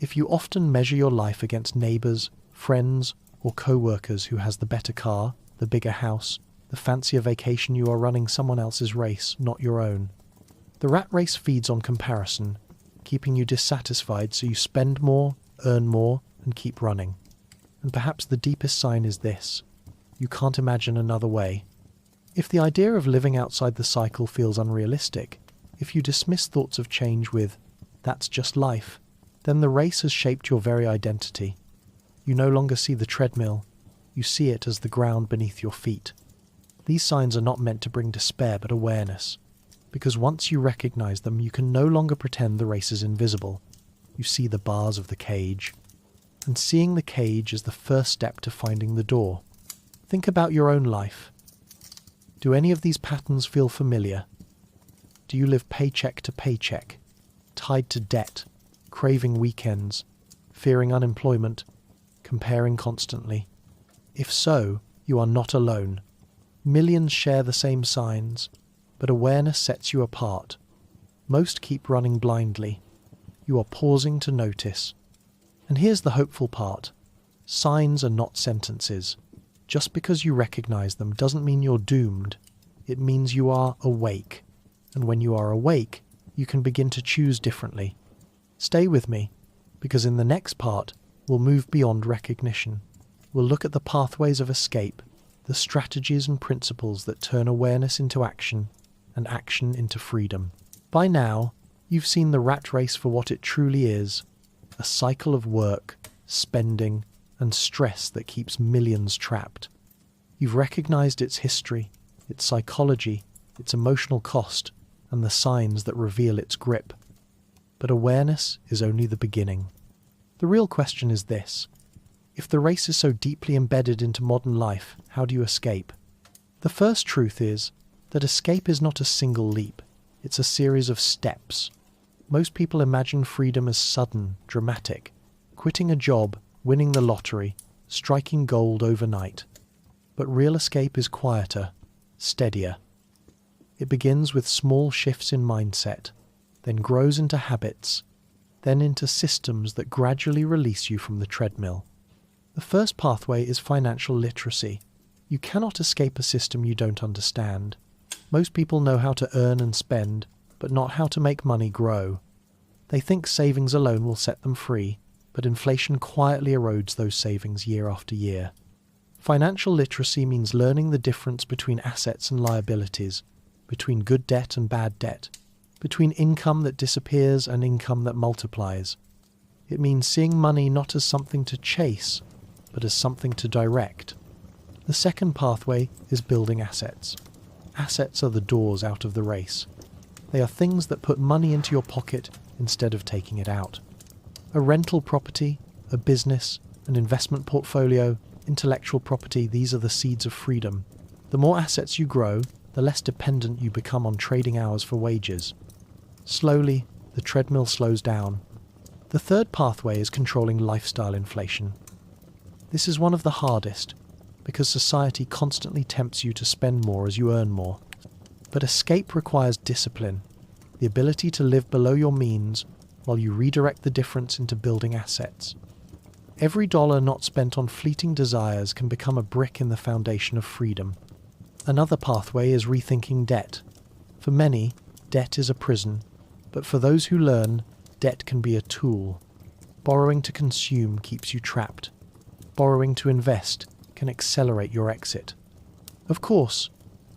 S1: If you often measure your life against neighbours, friends, or co-workers who has the better car, the bigger house, the fancier vacation, you are running someone else's race, not your own. The rat race feeds on comparison, keeping you dissatisfied so you spend more, earn more, and keep running. And perhaps the deepest sign is this: you can't imagine another way. If the idea of living outside the cycle feels unrealistic, if you dismiss thoughts of change with, "That's just life," then the race has shaped your very identity. You no longer see the treadmill, you see it as the ground beneath your feet. These signs are not meant to bring despair but awareness, because once you recognize them, you can no longer pretend the race is invisible. You see the bars of the cage, and seeing the cage is the first step to finding the door. Think about your own life. Do any of these patterns feel familiar? Do you live paycheck to paycheck, tied to debt, craving weekends, fearing unemployment, comparing constantly? If so, you are not alone. Millions share the same signs, but awareness sets you apart. Most keep running blindly. You are pausing to notice. And here's the hopeful part. Signs are not sentences. Just because you recognize them doesn't mean you're doomed. It means you are awake. And when you are awake, you can begin to choose differently. Stay with me, because in the next part, we'll move beyond recognition. We'll look at the pathways of escape, the strategies and principles that turn awareness into action and action into freedom. By now, you've seen the rat race for what it truly is, a cycle of work, spending, and stress that keeps millions trapped. You've recognized its history, its psychology, its emotional cost, and the signs that reveal its grip. But awareness is only the beginning. The real question is this: if the race is so deeply embedded into modern life, how do you escape? The first truth is that escape is not a single leap, it's a series of steps. Most people imagine freedom as sudden, dramatic, quitting a job, winning the lottery, striking gold overnight. But real escape is quieter, steadier. It begins with small shifts in mindset, then grows into habits, then into systems that gradually release you from the treadmill. The first pathway is financial literacy. You cannot escape a system you don't understand. Most people know how to earn and spend, but not how to make money grow. They think savings alone will set them free, but inflation quietly erodes those savings year after year. Financial literacy means learning the difference between assets and liabilities, between good debt and bad debt, between income that disappears and income that multiplies. It means seeing money not as something to chase, but as something to direct. The second pathway is building assets. Assets are the doors out of the race. They are things that put money into your pocket instead of taking it out. A rental property, a business, an investment portfolio, intellectual property, these are the seeds of freedom. The more assets you grow, the less dependent you become on trading hours for wages. Slowly, the treadmill slows down. The third pathway is controlling lifestyle inflation. This is one of the hardest, because society constantly tempts you to spend more as you earn more. But escape requires discipline, the ability to live below your means while you redirect the difference into building assets. Every dollar not spent on fleeting desires can become a brick in the foundation of freedom. Another pathway is rethinking debt. For many, debt is a prison, but for those who learn, debt can be a tool. Borrowing to consume keeps you trapped. Borrowing to invest can accelerate your exit. Of course,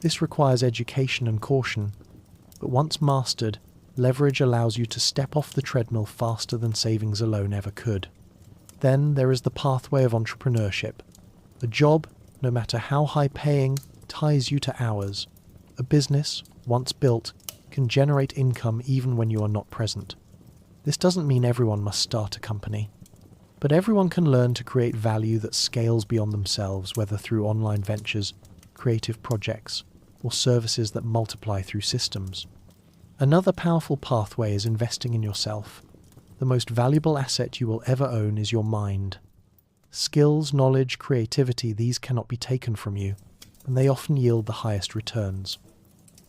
S1: this requires education and caution, but once mastered, leverage allows you to step off the treadmill faster than savings alone ever could. Then there is the pathway of entrepreneurship. A job, no matter how high-paying, ties you to hours. A business, once built, can generate income even when you are not present. This doesn't mean everyone must start a company, but everyone can learn to create value that scales beyond themselves, whether through online ventures, creative projects, or services that multiply through systems. Another powerful pathway is investing in yourself. The most valuable asset you will ever own is your mind. Skills, knowledge, creativity, these cannot be taken from you, and they often yield the highest returns.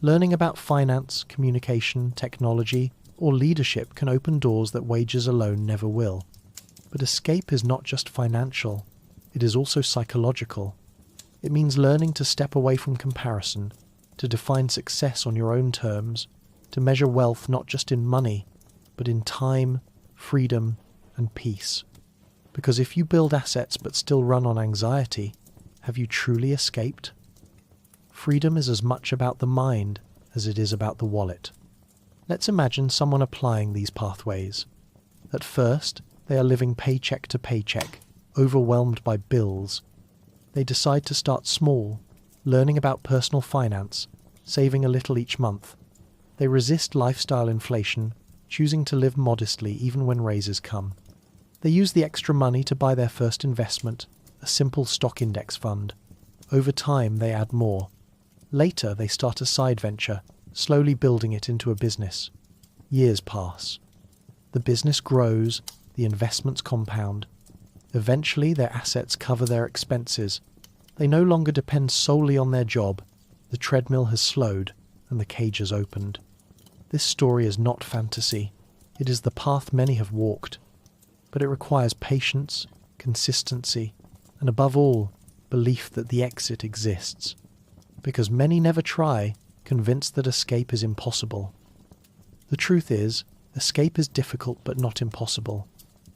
S1: Learning about finance, communication, technology, or leadership can open doors that wages alone never will. But escape is not just financial, it is also psychological. It means learning to step away from comparison, to define success on your own terms, to measure wealth not just in money, but in time, freedom, and peace. Because if you build assets but still run on anxiety, have you truly escaped? Freedom is as much about the mind as it is about the wallet. Let's imagine someone applying these pathways. At first, they are living paycheck to paycheck, overwhelmed by bills. They decide to start small, learning about personal finance, saving a little each month. They resist lifestyle inflation, choosing to live modestly even when raises come. They use the extra money to buy their first investment, a simple stock index fund. Over time, they add more. Later, they start a side venture, slowly building it into a business. Years pass. The business grows, the investments compound. Eventually, their assets cover their expenses. They no longer depend solely on their job. The treadmill has slowed, and the cage has opened. This story is not fantasy. It is the path many have walked, but it requires patience, consistency, and above all, belief that the exit exists. Because many never try, convinced that escape is impossible. The truth is, escape is difficult but not impossible,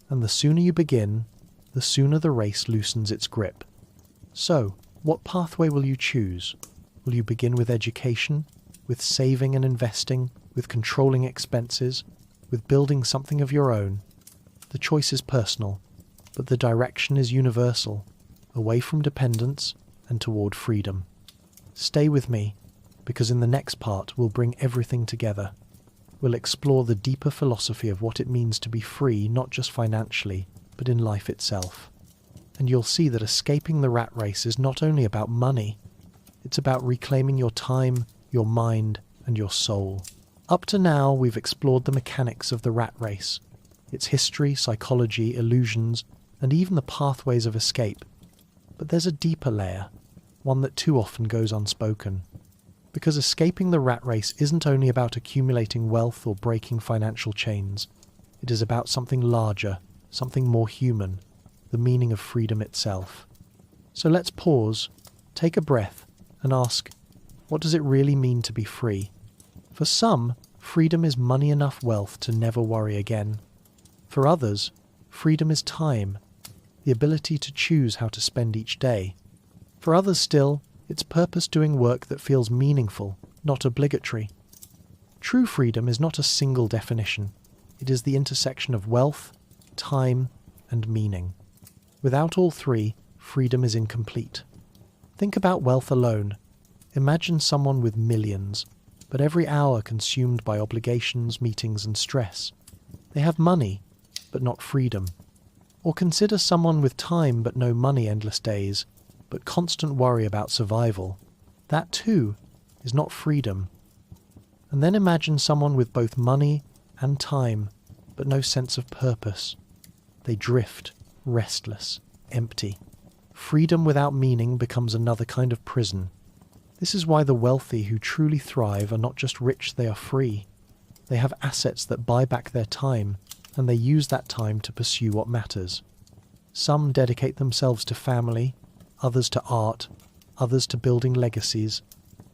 S1: and the sooner you begin, the sooner the race loosens its grip. So, what pathway will you choose? Will you begin with education, with saving and investing, with controlling expenses, with building something of your own? The choice is personal, but the direction is universal, away from dependence and toward freedom. Stay with me, because in the next part we'll bring everything together. We'll explore the deeper philosophy of what it means to be free, not just financially, but in life itself. And you'll see that escaping the rat race is not only about money, it's about reclaiming your time, your mind, and your soul. Up to now, we've explored the mechanics of the rat race, its history, psychology, illusions, and even the pathways of escape. But there's a deeper layer, one that too often goes unspoken. Because escaping the rat race isn't only about accumulating wealth or breaking financial chains. It is about something larger, something more human, the meaning of freedom itself. So let's pause, take a breath, and ask, what does it really mean to be free? For some, freedom is money enough wealth to never worry again. For others, freedom is time, the ability to choose how to spend each day. For others still, it's purpose doing work that feels meaningful, not obligatory. True freedom is not a single definition. It is the intersection of wealth, time, and meaning. Without all three, freedom is incomplete. Think about wealth alone. Imagine someone with millions, but every hour consumed by obligations, meetings, and stress. They have money, but not freedom. Or consider someone with time but no money, endless days, but constant worry about survival. That too is not freedom. And then imagine someone with both money and time, but no sense of purpose. They drift, restless, empty. Freedom without meaning becomes another kind of prison. This is why the wealthy who truly thrive are not just rich, they are free. They have assets that buy back their time, and they use that time to pursue what matters. Some dedicate themselves to family, others to art, others to building legacies.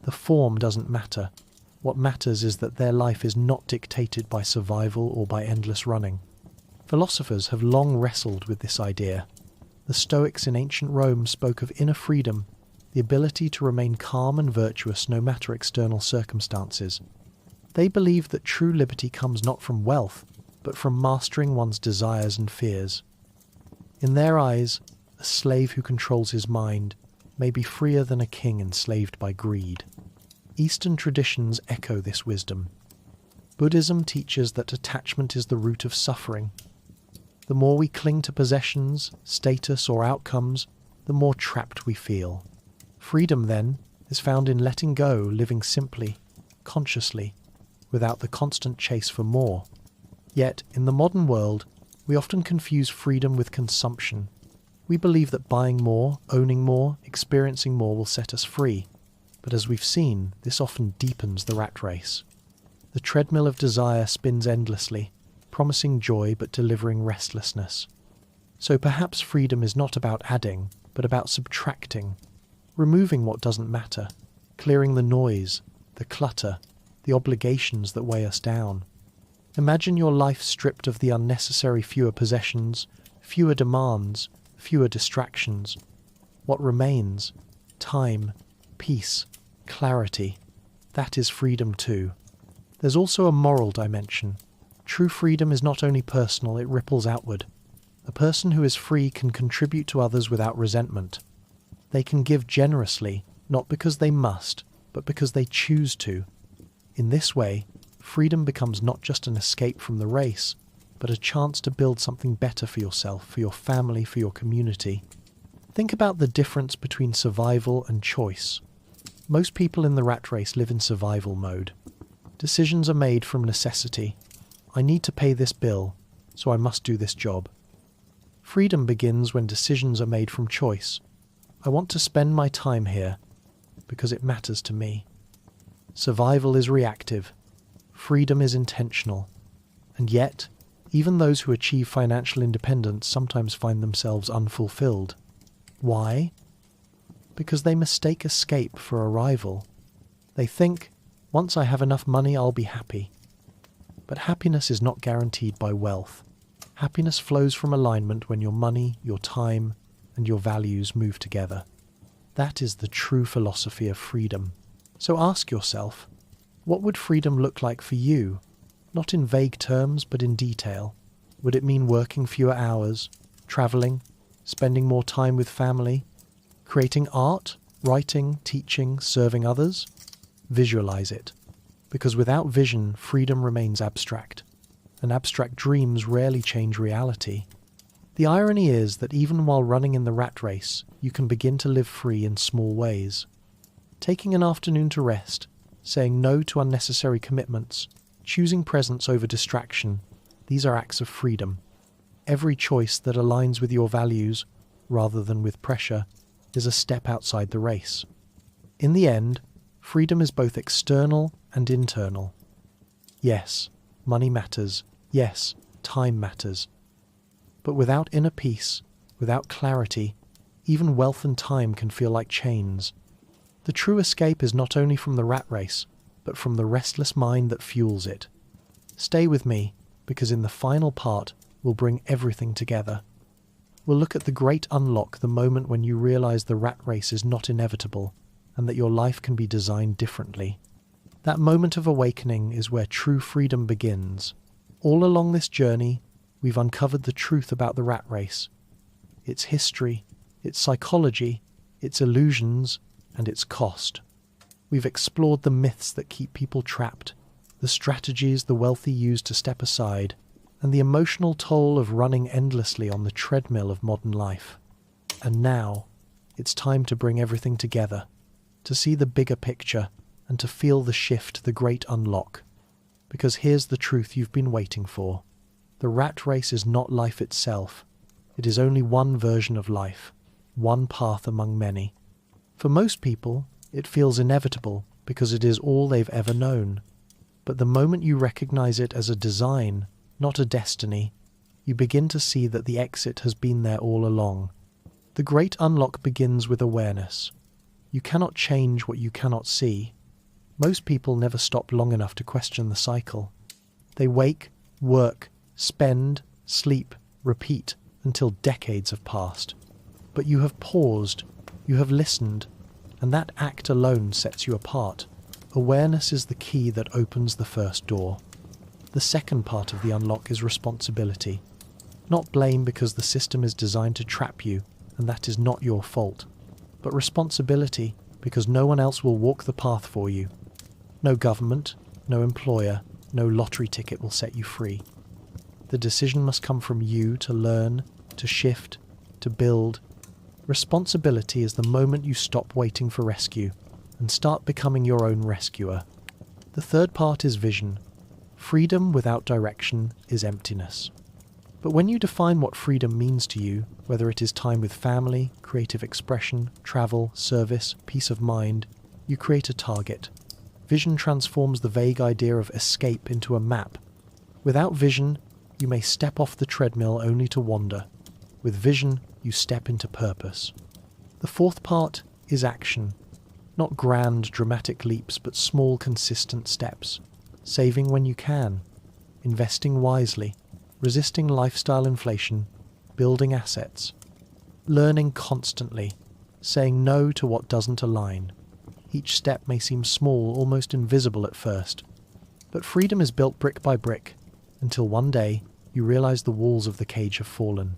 S1: The form doesn't matter. What matters is that their life is not dictated by survival or by endless running. Philosophers have long wrestled with this idea. The Stoics in ancient Rome spoke of inner freedom, the ability to remain calm and virtuous no matter external circumstances. They believed that true liberty comes not from wealth, but from mastering one's desires and fears. In their eyes, a slave who controls his mind may be freer than a king enslaved by greed. Eastern traditions echo this wisdom. Buddhism teaches that attachment is the root of suffering. The more we cling to possessions, status, or outcomes, the more trapped we feel. Freedom, then, is found in letting go, living simply, consciously, without the constant chase for more. Yet, in the modern world, we often confuse freedom with consumption. We believe that buying more, owning more, experiencing more will set us free. But as we've seen, this often deepens the rat race. The treadmill of desire spins endlessly, promising joy but delivering restlessness. So perhaps freedom is not about adding, but about subtracting, removing what doesn't matter, clearing the noise, the clutter, the obligations that weigh us down. Imagine your life stripped of the unnecessary fewer possessions, fewer demands, fewer distractions. What remains? Time, peace, clarity. That is freedom too. There's also a moral dimension. True freedom is not only personal, it ripples outward. A person who is free can contribute to others without resentment. They can give generously, not because they must, but because they choose to. In this way, freedom becomes not just an escape from the race, but a chance to build something better for yourself, for your family, for your community. Think about the difference between survival and choice. Most people in the rat race live in survival mode. Decisions are made from necessity. I need to pay this bill, so I must do this job. Freedom begins when decisions are made from choice. I want to spend my time here because it matters to me. Survival is reactive. Freedom is intentional. And yet, even those who achieve financial independence sometimes find themselves unfulfilled. Why? Because they mistake escape for arrival. They think, once I have enough money, I'll be happy. But happiness is not guaranteed by wealth. Happiness flows from alignment when your money, your time, and your values move together. That is the true philosophy of freedom. So ask yourself, what would freedom look like for you? Not in vague terms, but in detail. Would it mean working fewer hours, traveling, spending more time with family, creating art, writing, teaching, serving others? Visualize it, because without vision, freedom remains abstract, and abstract dreams rarely change reality. The irony is that even while running in the rat race, you can begin to live free in small ways. Taking an afternoon to rest, saying no to unnecessary commitments, choosing presence over distraction, these are acts of freedom. Every choice that aligns with your values, rather than with pressure, is a step outside the race. In the end, freedom is both external and internal. Yes, money matters. Yes, time matters. But without inner peace, without clarity, even wealth and time can feel like chains. The true escape is not only from the rat race, but from the restless mind that fuels it. Stay with me, because in the final part, we'll bring everything together. We'll look at the great unlock, the moment when you realize the rat race is not inevitable, and that your life can be designed differently. That moment of awakening is where true freedom begins. All along this journey, we've uncovered the truth about the rat race, its history, its psychology, its illusions, and its cost. We've explored the myths that keep people trapped, the strategies the wealthy use to step aside, and the emotional toll of running endlessly on the treadmill of modern life. And now, it's time to bring everything together, to see the bigger picture, and to feel the shift, the great unlock. Because here's the truth you've been waiting for. The rat race is not life itself. It is only one version of life, one path among many. For most people, it feels inevitable because it is all they've ever known. But the moment you recognize it as a design, not a destiny, you begin to see that the exit has been there all along. The great unlock begins with awareness. You cannot change what you cannot see. Most people never stop long enough to question the cycle. They wake, work, spend, sleep, repeat until decades have passed. But you have paused, you have listened, and that act alone sets you apart. Awareness is the key that opens the first door. The second part of the unlock is responsibility. Not blame because the system is designed to trap you, and that is not your fault. But responsibility because no one else will walk the path for you. No government, no employer, no lottery ticket will set you free. The decision must come from you to learn, to shift, to build. Responsibility is the moment you stop waiting for rescue and start becoming your own rescuer. The third part is vision. Freedom without direction is emptiness. But when you define what freedom means to you, whether it is time with family, creative expression, travel, service, peace of mind, you create a target. Vision transforms the vague idea of escape into a map. Without vision, you may step off the treadmill only to wander. With vision, you step into purpose. The fourth part is action. Not grand, dramatic leaps, but small, consistent steps. Saving when you can. Investing wisely. Resisting lifestyle inflation. Building assets. Learning constantly. Saying no to what doesn't align. Each step may seem small, almost invisible at first. But freedom is built brick by brick, until one day you realize the walls of the cage have fallen.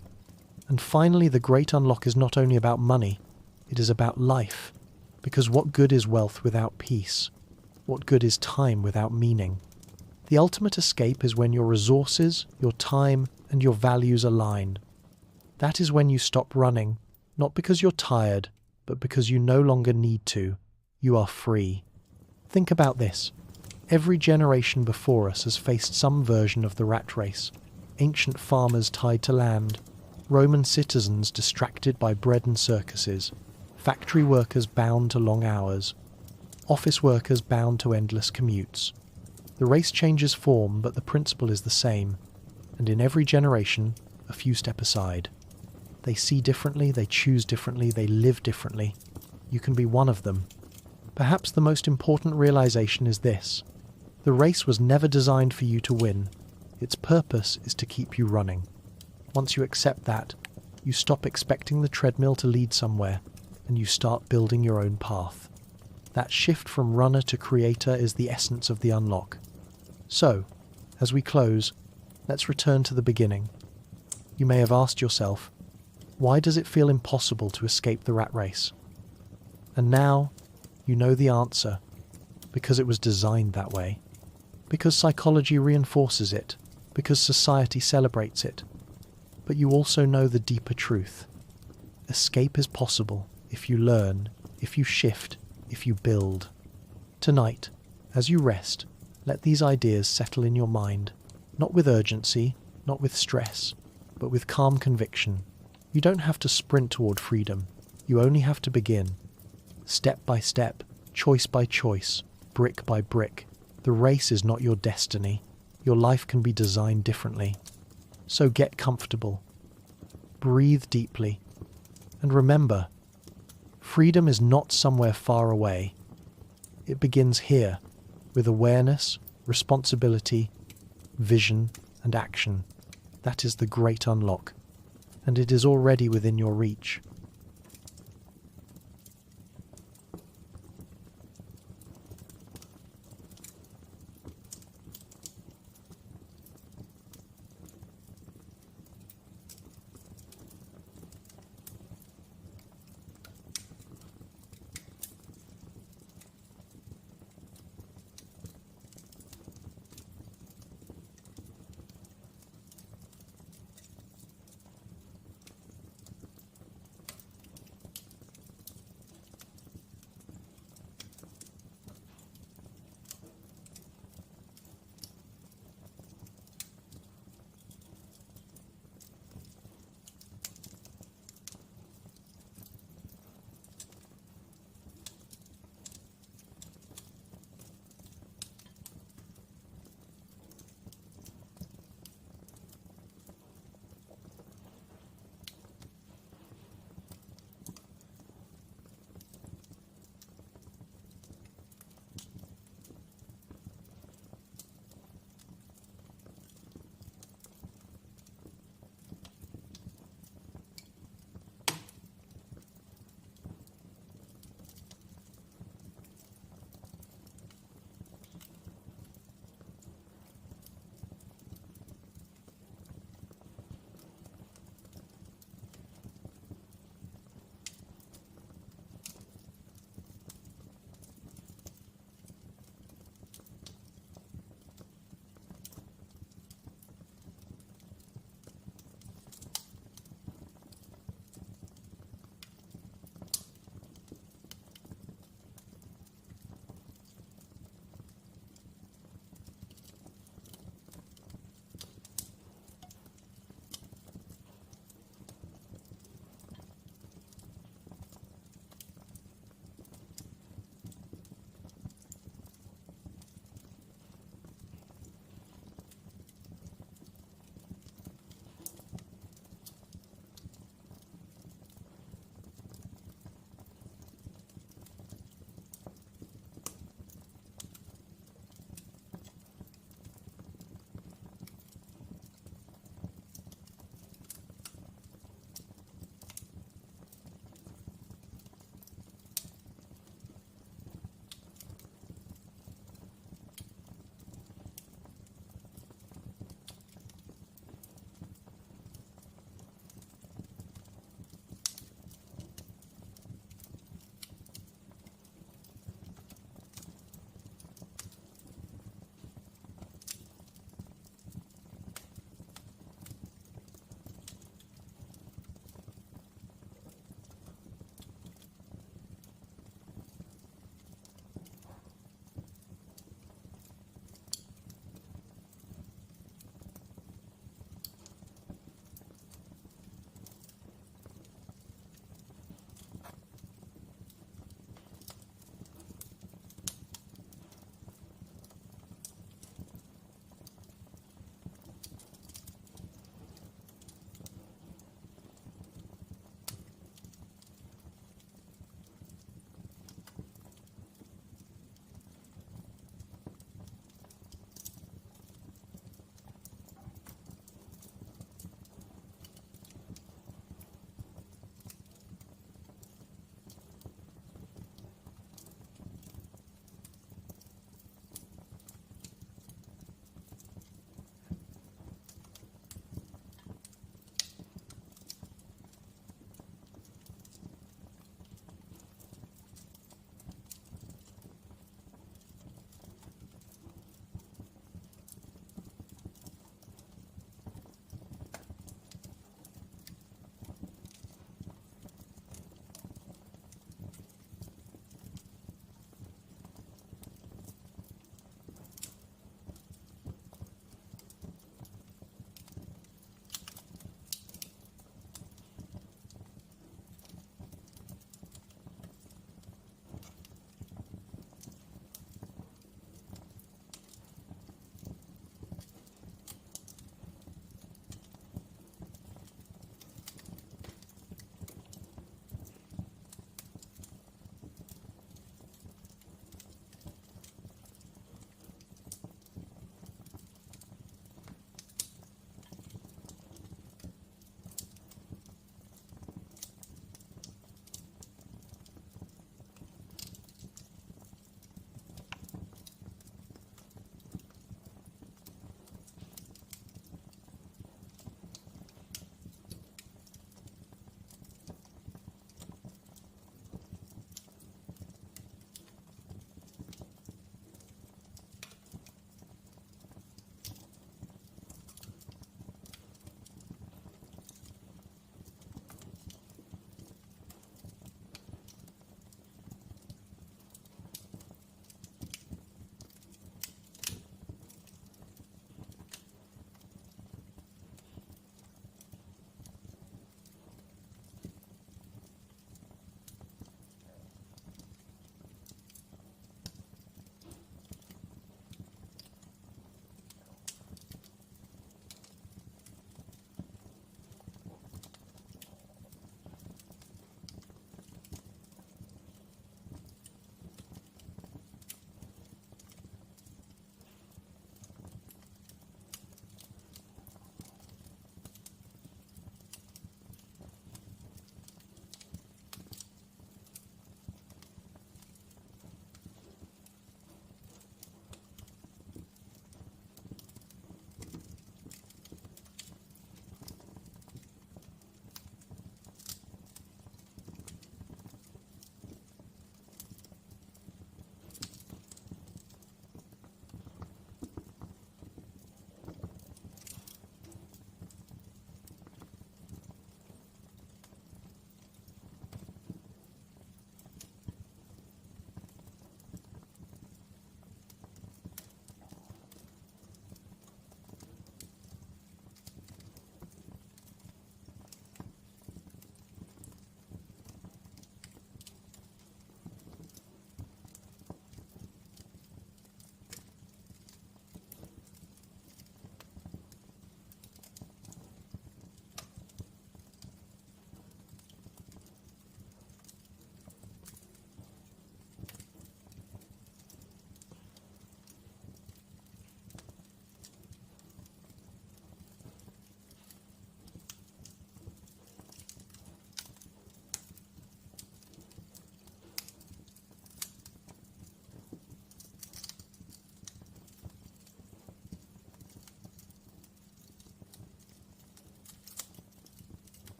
S1: And finally, the great unlock is not only about money, it is about life. Because what good is wealth without peace? What good is time without meaning? The ultimate escape is when your resources, your time, and your values align. That is when you stop running, not because you're tired, but because you no longer need to. You are free. Think about this. Every generation before us has faced some version of the rat race. Ancient farmers tied to land, Roman citizens distracted by bread and circuses, factory workers bound to long hours, office workers bound to endless commutes. The race changes form, but the principle is the same, and in every generation, a few step aside. They see differently, they choose differently, they live differently. You can be one of them. Perhaps the most important realization is this: the race was never designed for you to win. Its purpose is to keep you running. Once you accept that, you stop expecting the treadmill to lead somewhere, and you start building your own path. That shift from runner to creator is the essence of the unlock. So, as we close, let's return to the beginning. You may have asked yourself, why does it feel impossible to escape the rat race? And now, you know the answer. Because it was designed that way. Because psychology reinforces it. Because society celebrates it. But you also know the deeper truth. Escape is possible if you learn, if you shift, if you build. Tonight, as you rest, let these ideas settle in your mind, not with urgency, not with stress, but with calm conviction. You don't have to sprint toward freedom. You only have to begin. Step by step, choice by choice, brick by brick. The race is not your destiny. Your life can be designed differently. So get comfortable. Breathe deeply. And remember, freedom is not somewhere far away. It begins here, with awareness, responsibility, vision, and action. That is the great unlock, and it is already within your reach.